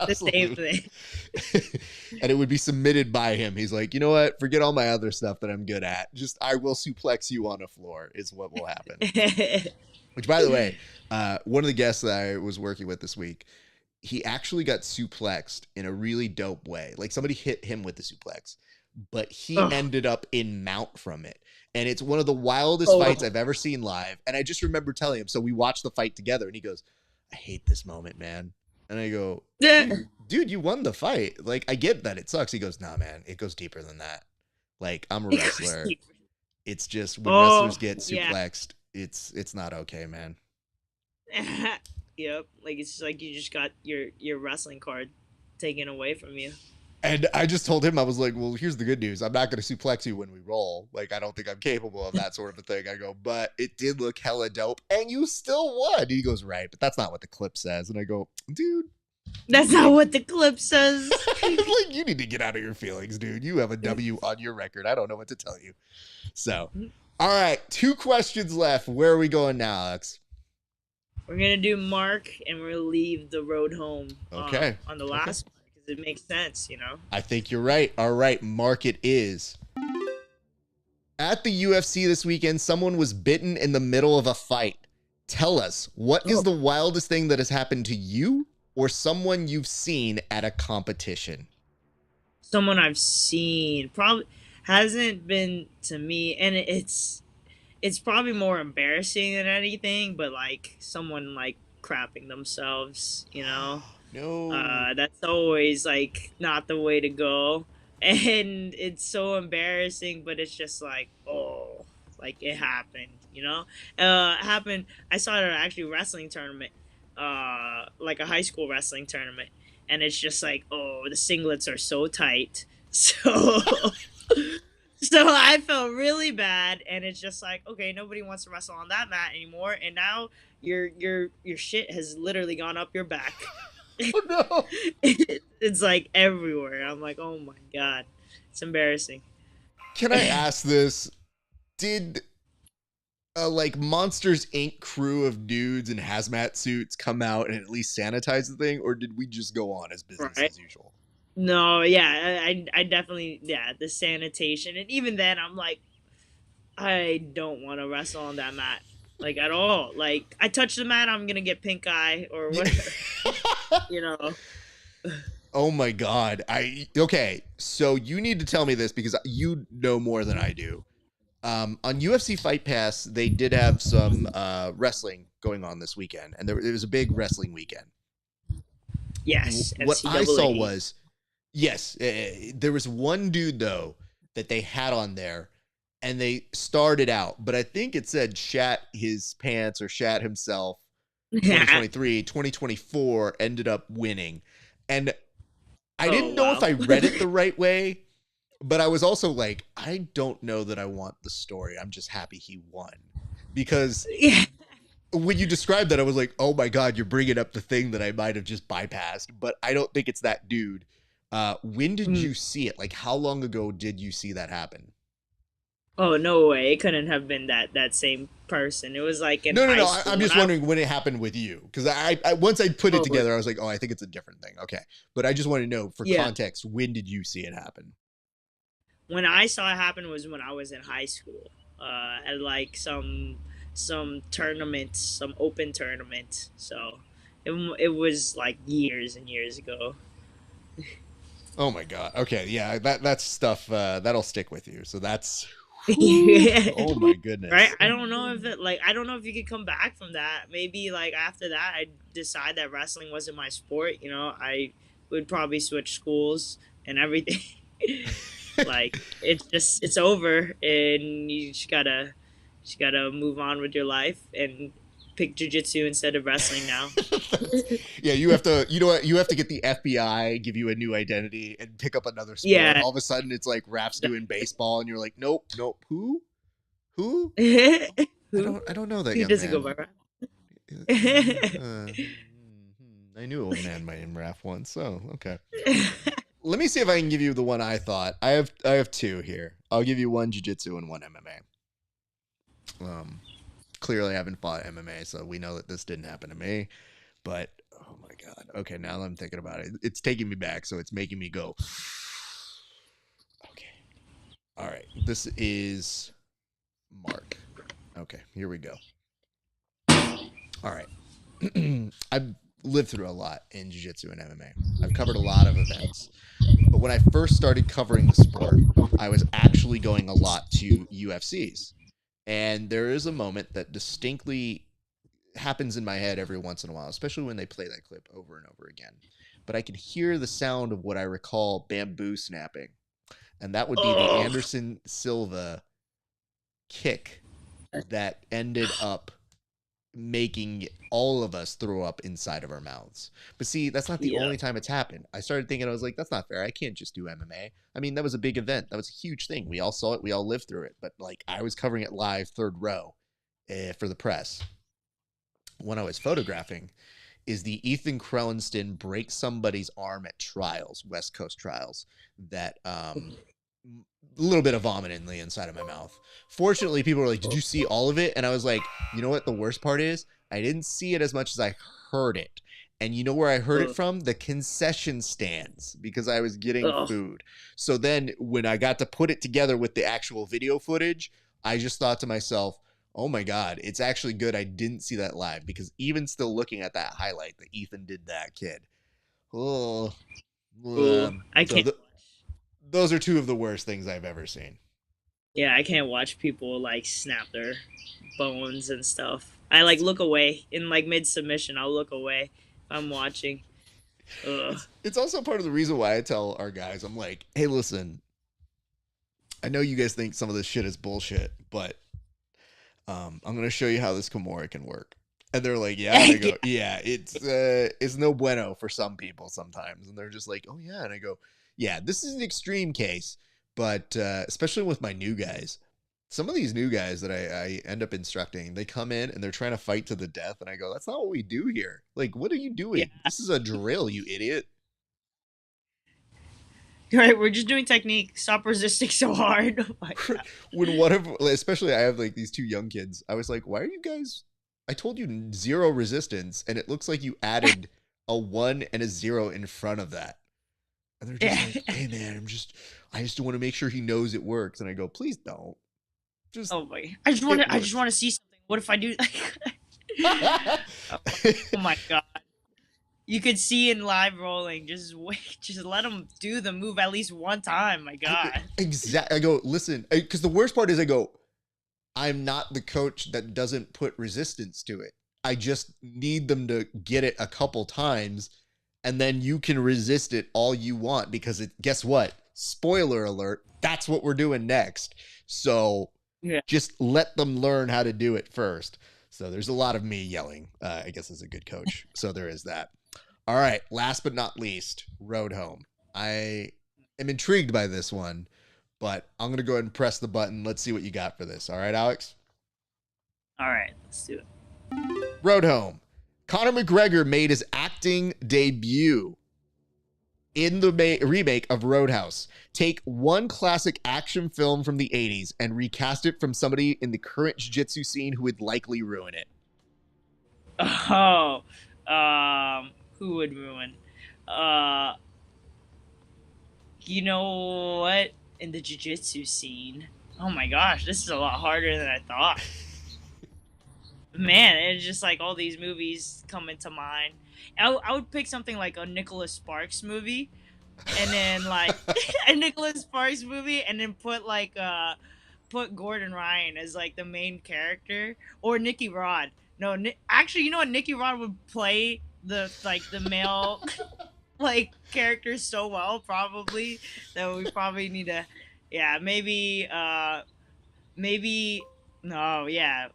Speaker 2: The same thing.
Speaker 1: And it would be submitted by him. He's like, you know what? Forget all my other stuff that I'm good at. Just I will suplex you on the floor is what will happen. Which, by the way, one of the guests that I was working with this week, he actually got suplexed in a really dope way. Like somebody hit him with the suplex, but he ended up in mount from it. And it's one of the wildest fights I've ever seen live. And I just remember telling him, so we watched the fight together and he goes, I hate this moment, man. And I go, dude, you won the fight. Like, I get that it sucks. He goes, nah, man, it goes deeper than that. Like, I'm a wrestler. It's just when wrestlers get suplexed, it's not okay, man.
Speaker 2: Yep. Like, it's like you just got your wrestling card taken away from you.
Speaker 1: And I just told him, I was like, well, here's the good news. I'm not going to suplex you when we roll. Like, I don't think I'm capable of that sort of a thing. I go, but it did look hella dope. And you still won. And he goes, right, but that's not what the clip says. And I go, dude.
Speaker 2: That's not what the clip says.
Speaker 1: Like, you need to get out of your feelings, dude. You have a W on your record. I don't know what to tell you. So, all right. 2 questions left. Where are we going now, Alex?
Speaker 2: We're going to do Mark, and we're going to leave the road home on the last one. It makes sense, you know.
Speaker 1: I think you're right. All right, Mark, it is. At the UFC this weekend, someone was bitten in the middle of a fight. Tell us, what is the wildest thing that has happened to you or someone you've seen at a competition?
Speaker 2: Someone I've seen probably hasn't been to me, and it's probably more embarrassing than anything, but like someone like crapping themselves, you know.
Speaker 1: No.
Speaker 2: That's always like not the way to go, and it's so embarrassing, but it's just like, oh, like it happened, you know. It happened. I saw it at actually wrestling tournament, like a high school wrestling tournament, and it's just like, oh, the singlets are so tight, so so I felt really bad, and it's just like, okay, nobody wants to wrestle on that mat anymore, and now your shit has literally gone up your back.
Speaker 1: Oh no.
Speaker 2: It's like everywhere. I'm like, oh my god, it's embarrassing.
Speaker 1: Can I ask this? Did like Monsters Inc. crew of dudes in hazmat suits come out and at least sanitize the thing, or did we just go on as business as usual?
Speaker 2: No, yeah, I definitely, the sanitation, and even then I'm like, I don't want to wrestle on that mat. Like, at all. Like, I touch the mat, I'm gonna get pink eye or whatever. You know.
Speaker 1: Oh my god. Okay, so you need to tell me this because you know more than I do. On UFC Fight Pass, they did have some wrestling going on this weekend, and it was a big wrestling weekend.
Speaker 2: Yes.
Speaker 1: What NCAA. I saw was, yes, there was one dude though that they had on there. And they started out, but I think it said shat his pants or shat himself. 2023, 2024 ended up winning. And I didn't know if I read it the right way, but I was also like, I don't know that I want the story. I'm just happy he won. Because when you described that, I was like, oh my God, you're bringing up the thing that I might have just bypassed. But I don't think it's that dude. When did you see it? Like, how long ago did you see that happen?
Speaker 2: Oh, no way. It couldn't have been that same person. It was like in high school.
Speaker 1: I'm just wondering when it happened with you. Because I once I put it together, I was like, oh, I think it's a different thing. Okay. But I just want to know, for context, when did you see it happen?
Speaker 2: when I saw it happen was when I was in high school, at like some tournaments, some open tournament. So it was like years and years ago.
Speaker 1: Oh my god. Okay, yeah, that's stuff that'll stick with you. So that's whew,
Speaker 2: Right?
Speaker 1: oh my goodness.
Speaker 2: I don't know if it like I don't know if you could come back from that. Maybe like after that I decide that wrestling wasn't my sport, you know, I would probably switch schools and everything. Like it's just it's over and you just gotta move on with your life and pick jujitsu instead of wrestling now.
Speaker 1: Yeah, you have to, you know what, you have to get the FBI, give you a new identity, and pick up another sport.
Speaker 2: Yeah.
Speaker 1: All of a sudden, it's like Raf's doing baseball, and you're like, nope, nope, who, who?
Speaker 2: Who?
Speaker 1: I don't know that
Speaker 2: He
Speaker 1: young
Speaker 2: doesn't go
Speaker 1: man.
Speaker 2: by Rap.
Speaker 1: I knew a man named Raf once. So okay, let me see if I can give you the one I thought. I have two here. I'll give you one jiu-jitsu and one MMA. Clearly I haven't fought MMA, so we know that this didn't happen to me. But oh my god. Okay, now that I'm thinking about it, it's taking me back, so it's making me go. Okay. All right. This is Mark. Okay, here we go. All right. I've lived through a lot in jiu-jitsu and MMA. I've covered a lot of events. But when I first started covering the sport, I was actually going a lot to UFCs. And there is a moment that distinctly happens in my head every once in a while, especially when they play that clip over and over again. But I can hear the sound of what I recall bamboo snapping. And that would be the
Speaker 2: Oh,
Speaker 1: Anderson Silva kick that ended up making all of us throw up inside of our mouths. But see, that's not the
Speaker 2: yeah.
Speaker 1: only time it's happened. I started thinking, I was like, that's not fair. I can't just do MMA. I mean, that was a big event. That was a huge thing. We all saw it. We all lived through it. But like, I was covering it live, third row, for the press. When I was photographing, is the Ethan Krellenston break somebody's arm at trials, West Coast trials, that a little bit of vomit in the inside of my mouth. Fortunately, people were like, did you see all of it? And I was like, you know what the worst part is? I didn't see it as much as I heard it. And you know where I heard it from? The concession stands, because I was getting
Speaker 2: Oh,
Speaker 1: food. So then when I got to put it together with the actual video footage, I just thought to myself, oh my God, it's actually good I didn't see that live, because even still looking at that highlight that Ethan did that kid. Oh,
Speaker 2: cool. I
Speaker 1: so
Speaker 2: can't watch.
Speaker 1: those are two of the worst things I've ever seen.
Speaker 2: Yeah, I can't watch people like snap their bones and stuff. I like look away in like mid submission. I'll look away if I'm watching. Ugh.
Speaker 1: It's also part of the reason why I tell our guys, I'm like, hey, listen, I know you guys think some of this shit is bullshit, but I'm gonna show you how this Kimura can work. And they're like, yeah. And I go, yeah, it's no bueno for some people sometimes. And they're just like, oh yeah. And I go, yeah, this is an extreme case, but especially with my new guys, some of these new guys that I end up instructing, they come in and they're trying to fight to the death. And I go, that's not what we do here. Like, what are you
Speaker 2: Yeah.
Speaker 1: doing? This is a drill, you idiot.
Speaker 2: Right, we're just doing technique. Stop resisting so hard. Oh my god.
Speaker 1: When one of, especially I have like these two young kids, I was like, why are you guys, I told you zero resistance, and it looks like you added a 1 and a 0 in front of that. And they're just
Speaker 2: Yeah.
Speaker 1: like, hey man, I just want to make sure he knows it works. And I go, please don't. Just
Speaker 2: Oh my.
Speaker 1: it
Speaker 2: I just
Speaker 1: works.
Speaker 2: want to see something. What if I do Oh my god. You could see in live rolling. Just wait. Just let them do the move at least one time. My god.
Speaker 1: Exactly. I go, listen, because the worst part is I go, I'm not the coach that doesn't put resistance to it. I just need them to get it a couple times, and then you can resist it all you want, because guess what? Spoiler alert, that's what we're doing next. So
Speaker 2: Yeah.
Speaker 1: just let them learn how to do it first. So there's a lot of me yelling, I guess, as a good coach. So there is that. All right, last but not least, Road Home. I am intrigued by this one, but I'm going to go ahead and press the button. Let's see what you got for this. All right, Alex?
Speaker 2: All right. Let's do it.
Speaker 1: Road Home. Conor McGregor made his acting debut in the remake of Roadhouse. Take one classic action film from the 80s and recast it from somebody in the current jiu-jitsu scene who would likely ruin it.
Speaker 2: Oh. Who would ruin? Uh. You know what? in the jiu-jitsu scene. Oh my gosh, this is a lot harder than I thought. Man, it's just like all these movies come into mind. I would pick something like a Nicholas Sparks movie, and then like a Nicholas Sparks movie, and then put Gordon Ryan as like the main character, or Nicky Rod. No, actually, you know what? Nicky Rod would play the male like character so well, probably that we probably need to, yeah, maybe no, yeah,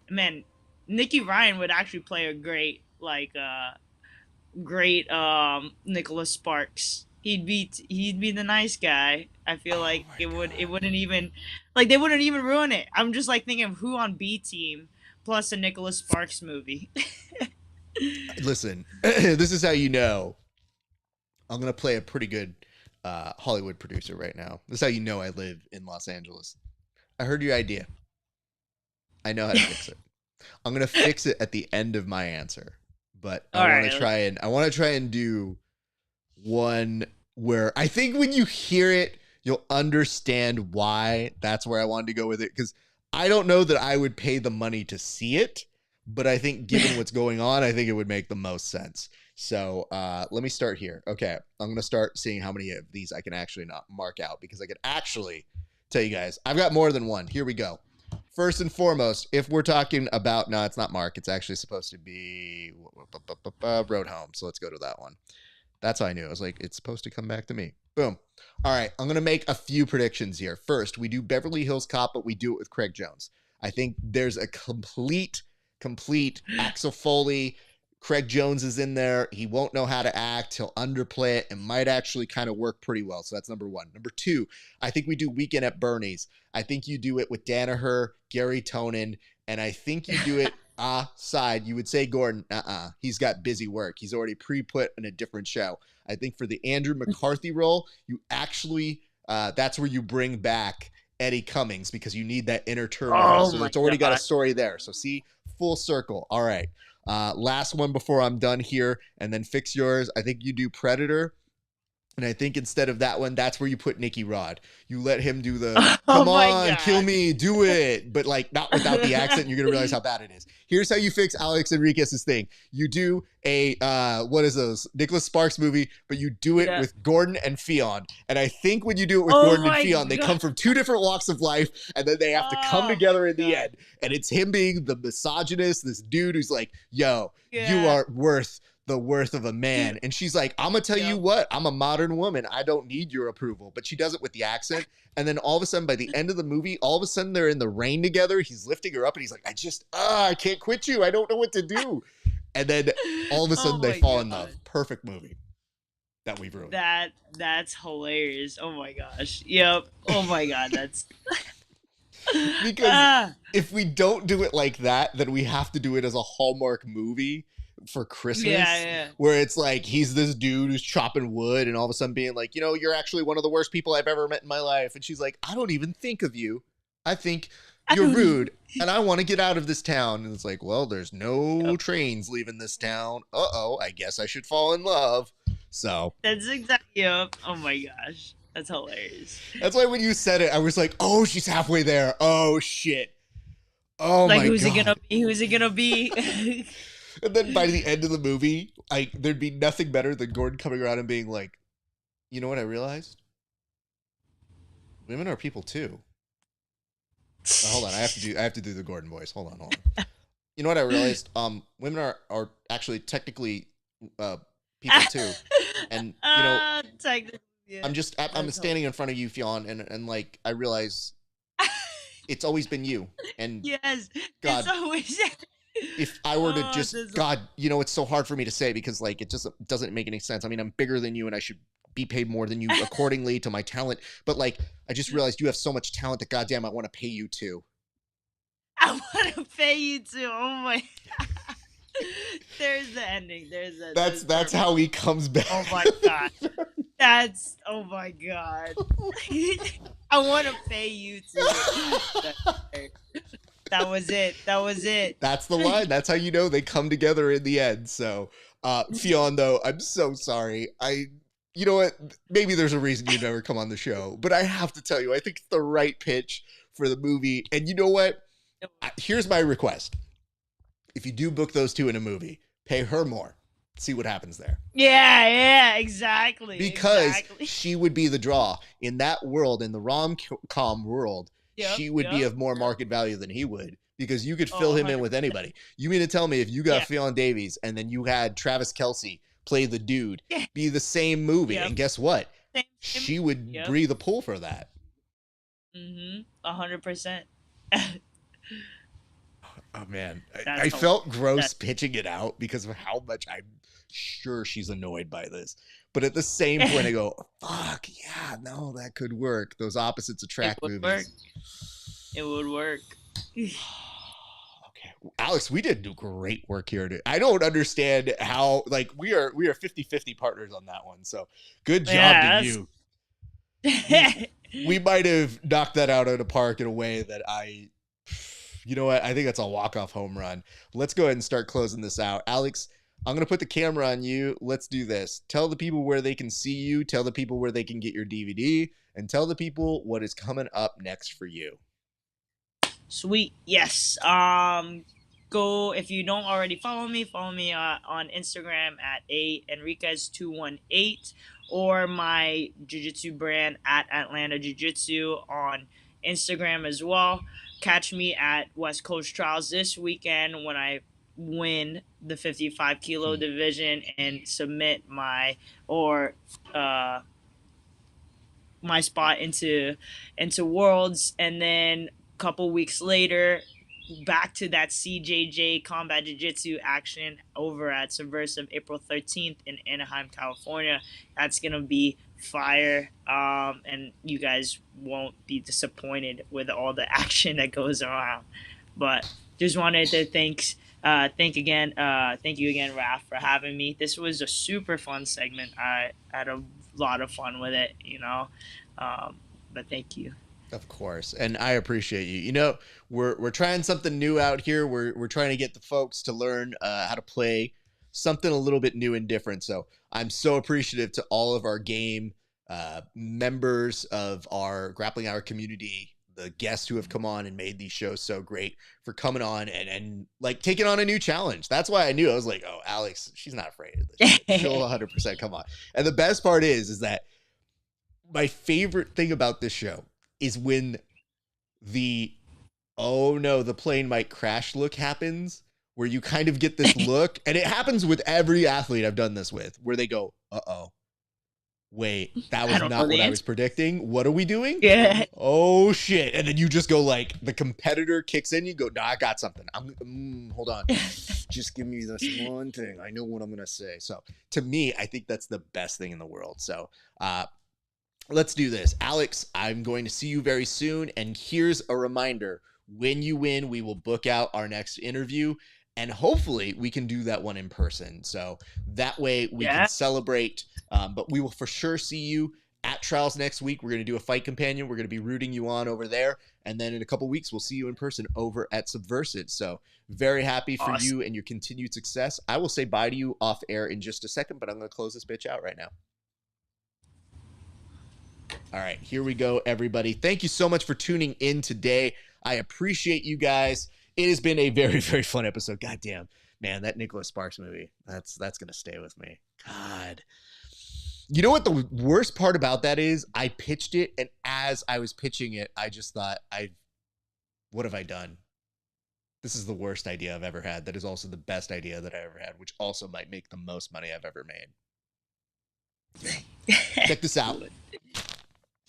Speaker 2: man, Nicky Ryan would actually play a great Nicholas Sparks. He'd be the nice guy. I feel
Speaker 1: Oh
Speaker 2: like
Speaker 1: my
Speaker 2: it
Speaker 1: god.
Speaker 2: wouldn't even like they wouldn't even ruin it. I'm just like thinking of who on B team plus a Nicholas Sparks movie.
Speaker 1: Listen, this is how you know I'm gonna play a pretty good Hollywood producer right now. This is how you know I live in Los Angeles. I heard your idea. I know how to fix it. I'm gonna fix it at the end of my answer, but
Speaker 2: All right.
Speaker 1: I want to try and do one where I think when you hear it, you'll understand why that's where I wanted to go with it. Because I don't know that I would pay the money to see it, but I think given what's going on, I think it would make the most sense. So let me start here. Okay, I'm gonna start seeing how many of these I can actually not mark out because I could actually tell you guys I've got more than one. Here we go. First and foremost, if we're talking about, no, it's not Mark. It's actually supposed to be Road Home. So let's go to that one. That's how I knew. I was like, it's supposed to come back to me. Boom. All right. I'm going to make a few predictions here. First, we do Beverly Hills Cop, but we do it with Craig Jones. I think there's a complete Axel Foley. Craig Jones is in there. He won't know how to act. He'll underplay it and might actually kind of work pretty well. So that's number one. Number two, I think we do Weekend at Bernie's. I think you do it with Danaher, Gary Tonin, and I think you do it side. You would say Gordon, he's got busy work. He's already pre-put in a different show. I think for the Andrew McCarthy role, you actually, that's where you bring back Eddie Cummings because you need that inner turmoil.
Speaker 2: Oh
Speaker 1: So
Speaker 2: my
Speaker 1: it's already got a
Speaker 2: god.
Speaker 1: story there. So see, full circle. All right. Last one before I'm done here, and then fix yours. I think you do Predator. And I think instead of that one, that's where you put Nicky Rod. You let him do the,
Speaker 2: Oh
Speaker 1: come
Speaker 2: my
Speaker 1: on, kill
Speaker 2: god.
Speaker 1: me, do it. But like not without the accent. You're going to realize how bad it is. Here's how you fix Alex Enriquez's thing. You do a, what is those? Nicholas Sparks movie, but you do it
Speaker 2: Yeah.
Speaker 1: with Gordon and Fionn. And I think when you do it with
Speaker 2: Oh
Speaker 1: Gordon and
Speaker 2: my
Speaker 1: Fionn, they come
Speaker 2: god.
Speaker 1: from two different walks of life and then they have to come
Speaker 2: Oh my
Speaker 1: together in the
Speaker 2: god.
Speaker 1: end. And it's him being the misogynist, this dude who's like, yo, you
Speaker 2: Yeah.
Speaker 1: are worth the worth of a man. And she's like, I'm gonna tell you
Speaker 2: Yep.
Speaker 1: what, I'm a modern woman. I don't need your approval. But she does it with the accent. And then all of a sudden, by the end of the movie, all of a sudden they're in the rain together. He's lifting her up and he's like, I can't quit you. I don't know what to do. And then all of a
Speaker 2: Oh
Speaker 1: sudden they
Speaker 2: my
Speaker 1: fall in
Speaker 2: god.
Speaker 1: love. Perfect movie that we've ruined.
Speaker 2: That's hilarious. Oh my gosh. Yep. Oh my god. That's
Speaker 1: Because
Speaker 2: ah.
Speaker 1: if we don't do it like that, then we have to do it as a Hallmark movie for Christmas,
Speaker 2: Yeah.
Speaker 1: where it's like he's this dude who's chopping wood and all of a sudden being like, you're actually one of the worst people I've ever met in my life. And she's like, I don't even think of you. I think
Speaker 2: I
Speaker 1: you're
Speaker 2: don't even.
Speaker 1: rude and I want to get out of this town. And it's like, well, there's no
Speaker 2: Yep.
Speaker 1: trains leaving this town. Uh-oh, I guess I should fall in love. So
Speaker 2: That's exactly. Yep. Oh my gosh. That's hilarious.
Speaker 1: that's why when you said it, I was like, oh, she's halfway there. Oh, shit. Oh,
Speaker 2: Like,
Speaker 1: my
Speaker 2: who's it
Speaker 1: God.
Speaker 2: gonna be? Who's it gonna be?
Speaker 1: And then by the end of the movie, there'd be nothing better than Gordon coming around and being like, you know what I realized? Women are people too. Hold on, I have to do the Gordon voice. Hold on. You know what I realized? Women are actually technically people too. And
Speaker 2: Technically, yeah.
Speaker 1: I'm
Speaker 2: That's
Speaker 1: standing in front of you, Fionn, and like I realize it's always been you. And
Speaker 2: yes.
Speaker 1: God,
Speaker 2: It's always.
Speaker 1: if I were to just,
Speaker 2: This.
Speaker 1: God, it's so hard for me to say because like it just doesn't make any sense. I mean, I'm bigger than you and I should be paid more than you accordingly to my talent. But like, I just realized you have so much talent that goddamn, I want to pay you too.
Speaker 2: I want to pay you too. Oh my. There's the ending.
Speaker 1: That's how he comes back.
Speaker 2: Oh my god. Oh my god. I want to pay you too. That was it.
Speaker 1: That's the line. That's how you know they come together in the end. So, Fionn, though, I'm so sorry. you know what? Maybe there's a reason you never come on the show, but I have to tell you, I think it's the right pitch for the movie. And you know what? Here's my request. If you do book those two in a movie, pay her more. See what happens there.
Speaker 2: Yeah, exactly.
Speaker 1: Because she would be the draw. In that world, in the rom-com world, she would be of more market value than he would. Because you could fill him in with anybody. You mean to tell me if you got Fionn Davies and then you had Travis Kelce play the dude, be the same movie, and guess what? She would breathe a pull for that.
Speaker 2: 100%.
Speaker 1: Oh man, I felt gross pitching it out because of how much I'm sure she's annoyed by this. But at the same point, I go, "Fuck yeah, no, that could work." Those opposites attract movies.
Speaker 2: It would work.
Speaker 1: Okay, Alex, we did do great work here. I don't understand how. Like we are 50-50 partners on that one. So good job to you. We might have knocked that out of the park in a way that you know what? I think that's a walk-off home run. Let's go ahead and start closing this out. Alex, I'm going to put the camera on you. Let's do this. Tell the people where they can see you. Tell the people where they can get your DVD. And tell the people what is coming up next for you.
Speaker 2: Sweet. Yes. Go, if you don't already follow me on Instagram at Enriquez218 or my jiu-jitsu brand at Atlanta Jiu-Jitsu on Instagram as well. Catch me at West Coast Trials this weekend when I win the 55 kilo division and submit my spot into Worlds, and then a couple weeks later back to that CJJ Combat Jiu-Jitsu action over at Subversive April 13th in Anaheim, California. That's gonna be fire, and you guys won't be disappointed with all the action that goes around. But just wanted to thank you again, Raph, for having me. This was a super fun segment. I had a lot of fun with it, but thank you.
Speaker 1: Of course, and I appreciate you. You know, we're trying something new out here. We're trying to get the folks to learn how to play something a little bit new and different. So I'm so appreciative to all of our game members of our Grappling Hour community, the guests who have come on and made these shows so great, for coming on and like taking on a new challenge. That's why I knew. I was like, oh, Alex, she's not afraid of this. She'll 100% come on. And the best part is that my favorite thing about this show is when the, oh no, the plane might crash look happens, where you kind of get this look, and it happens with every athlete I've done this with, where they go, uh-oh, wait, that was not what I was predicting. What are we doing?
Speaker 2: Yeah.
Speaker 1: Oh shit. And then you just go like, the competitor kicks in, you go, nah, I got something. Hold on. Just give me this one thing. I know what I'm going to say. So to me, I think that's the best thing in the world. So, let's do this. Alex, I'm going to see you very soon. And here's a reminder. When you win, we will book out our next interview. And hopefully we can do that one in person. So that way we can celebrate. But we will for sure see you at Trials next week. We're going to do a fight companion. We're going to be rooting you on over there. And then in a couple weeks, we'll see you in person over at Subversive. So very happy for you and your continued success. I will say bye to you off air in just a second, but I'm going to close this bitch out right now. All right, here we go, everybody. Thank you so much for tuning in today. I appreciate you guys. It has been a very, very fun episode. Goddamn, man, that Nicholas Sparks movie, that's going to stay with me. God. You know what the worst part about that is? I pitched it, and as I was pitching it, I just thought, what have I done? This is the worst idea I've ever had. That is also the best idea that I ever had, which also might make the most money I've ever made. Check this out.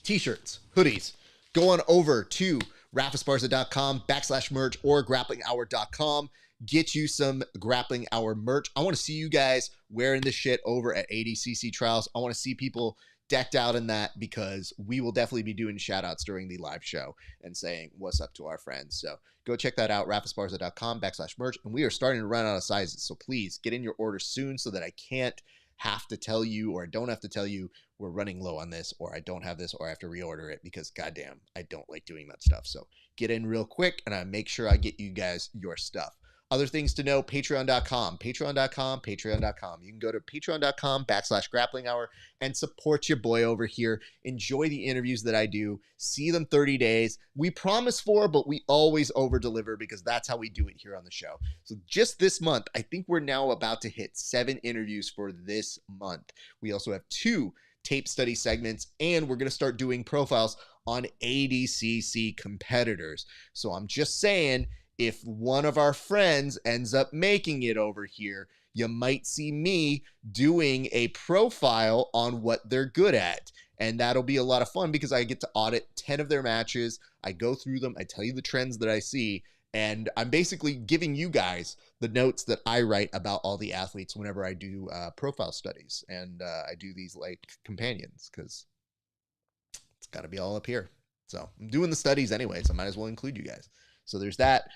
Speaker 1: T-shirts, hoodies. Go on over to RafaSparza.com/merch or GrapplingHour.com. Get you some Grappling Hour merch. I want to see you guys wearing this shit over at ADCC Trials. I want to see people decked out in that, because we will definitely be doing shout outs during the live show and saying what's up to our friends. So go check that out, RafaSparza.com/merch. And we are starting to run out of sizes. So please get in your order soon so that I can't have to tell you, or I don't have to tell you we're running low on this, or I don't have this, or I have to reorder it, because goddamn, I don't like doing that stuff. So get in real quick and I make sure I get you guys your stuff. Other things to know, patreon.com. You can go to patreon.com/grappling hour and support your boy over here. Enjoy the interviews that I do. See them 30 days. We promise 4, but we always over deliver because that's how we do it here on the show. So just this month, I think we're now about to hit 7 interviews for this month. We also have 2 tape study segments, and we're going to start doing profiles on ADCC competitors. So I'm just saying, if one of our friends ends up making it over here, you might see me doing a profile on what they're good at. And that'll be a lot of fun because I get to audit 10 of their matches. I go through them. I tell you the trends that I see. And I'm basically giving you guys the notes that I write about all the athletes whenever I do profile studies. And I do these like companions because it's got to be all up here. So I'm doing the studies anyway, so I might as well include you guys. So there's that.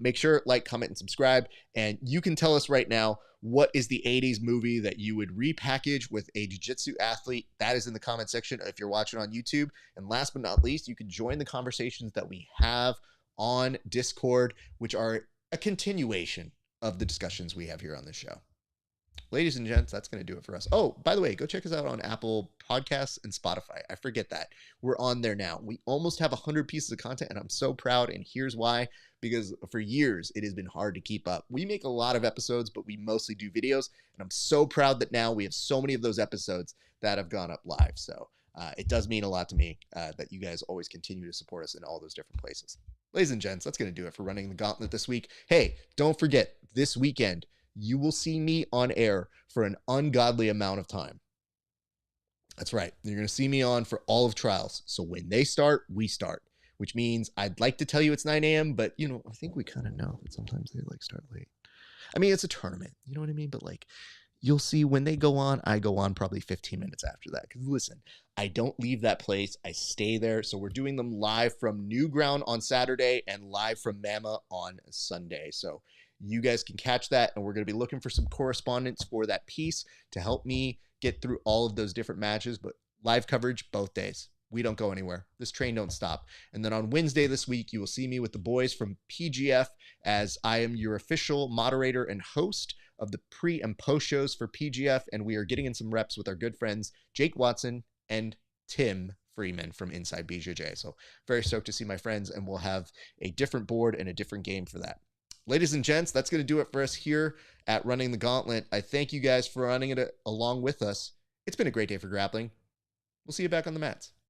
Speaker 1: Make sure, like, comment, and subscribe. And you can tell us right now, what is the 80s movie that you would repackage with a jiu-jitsu athlete? That is in the comment section if you're watching on YouTube. And last but not least, you can join the conversations that we have on Discord, which are a continuation of the discussions we have here on this show. Ladies and gents, that's going to do it for us. Oh, by the way, go check us out on Apple Podcasts and Spotify. I forget that. We're on there now. We almost have 100 pieces of content, and I'm so proud, and here's why. Because for years, it has been hard to keep up. We make a lot of episodes, but we mostly do videos, and I'm so proud that now we have so many of those episodes that have gone up live. So it does mean a lot to me that you guys always continue to support us in all those different places. Ladies and gents, that's going to do it for Running the Gauntlet this week. Hey, don't forget, this weekend, you will see me on air for an ungodly amount of time. That's right. You're going to see me on for all of trials. So when they start, we start, which means I'd like to tell you it's 9 a.m., but, you know, I think we kind of know that sometimes they like start late. I mean, it's a tournament, you know what I mean? But like, you'll see when they go on, I go on probably 15 minutes after that. Because listen, I don't leave that place. I stay there. So we're doing them live from New Ground on Saturday and live from Mama on Sunday. So you guys can catch that, and we're going to be looking for some correspondence for that piece to help me get through all of those different matches, but live coverage both days. We don't go anywhere. This train don't stop. And then on Wednesday this week, you will see me with the boys from PGF as I am your official moderator and host of the pre and post shows for PGF, and we are getting in some reps with our good friends Jake Watson and Tim Freeman from Inside BJJ. So very stoked to see my friends, and we'll have a different board and a different game for that. Ladies and gents, that's going to do it for us here at Running the Gauntlet. I thank you guys for running it along with us. It's been a great day for grappling. We'll see you back on the mats.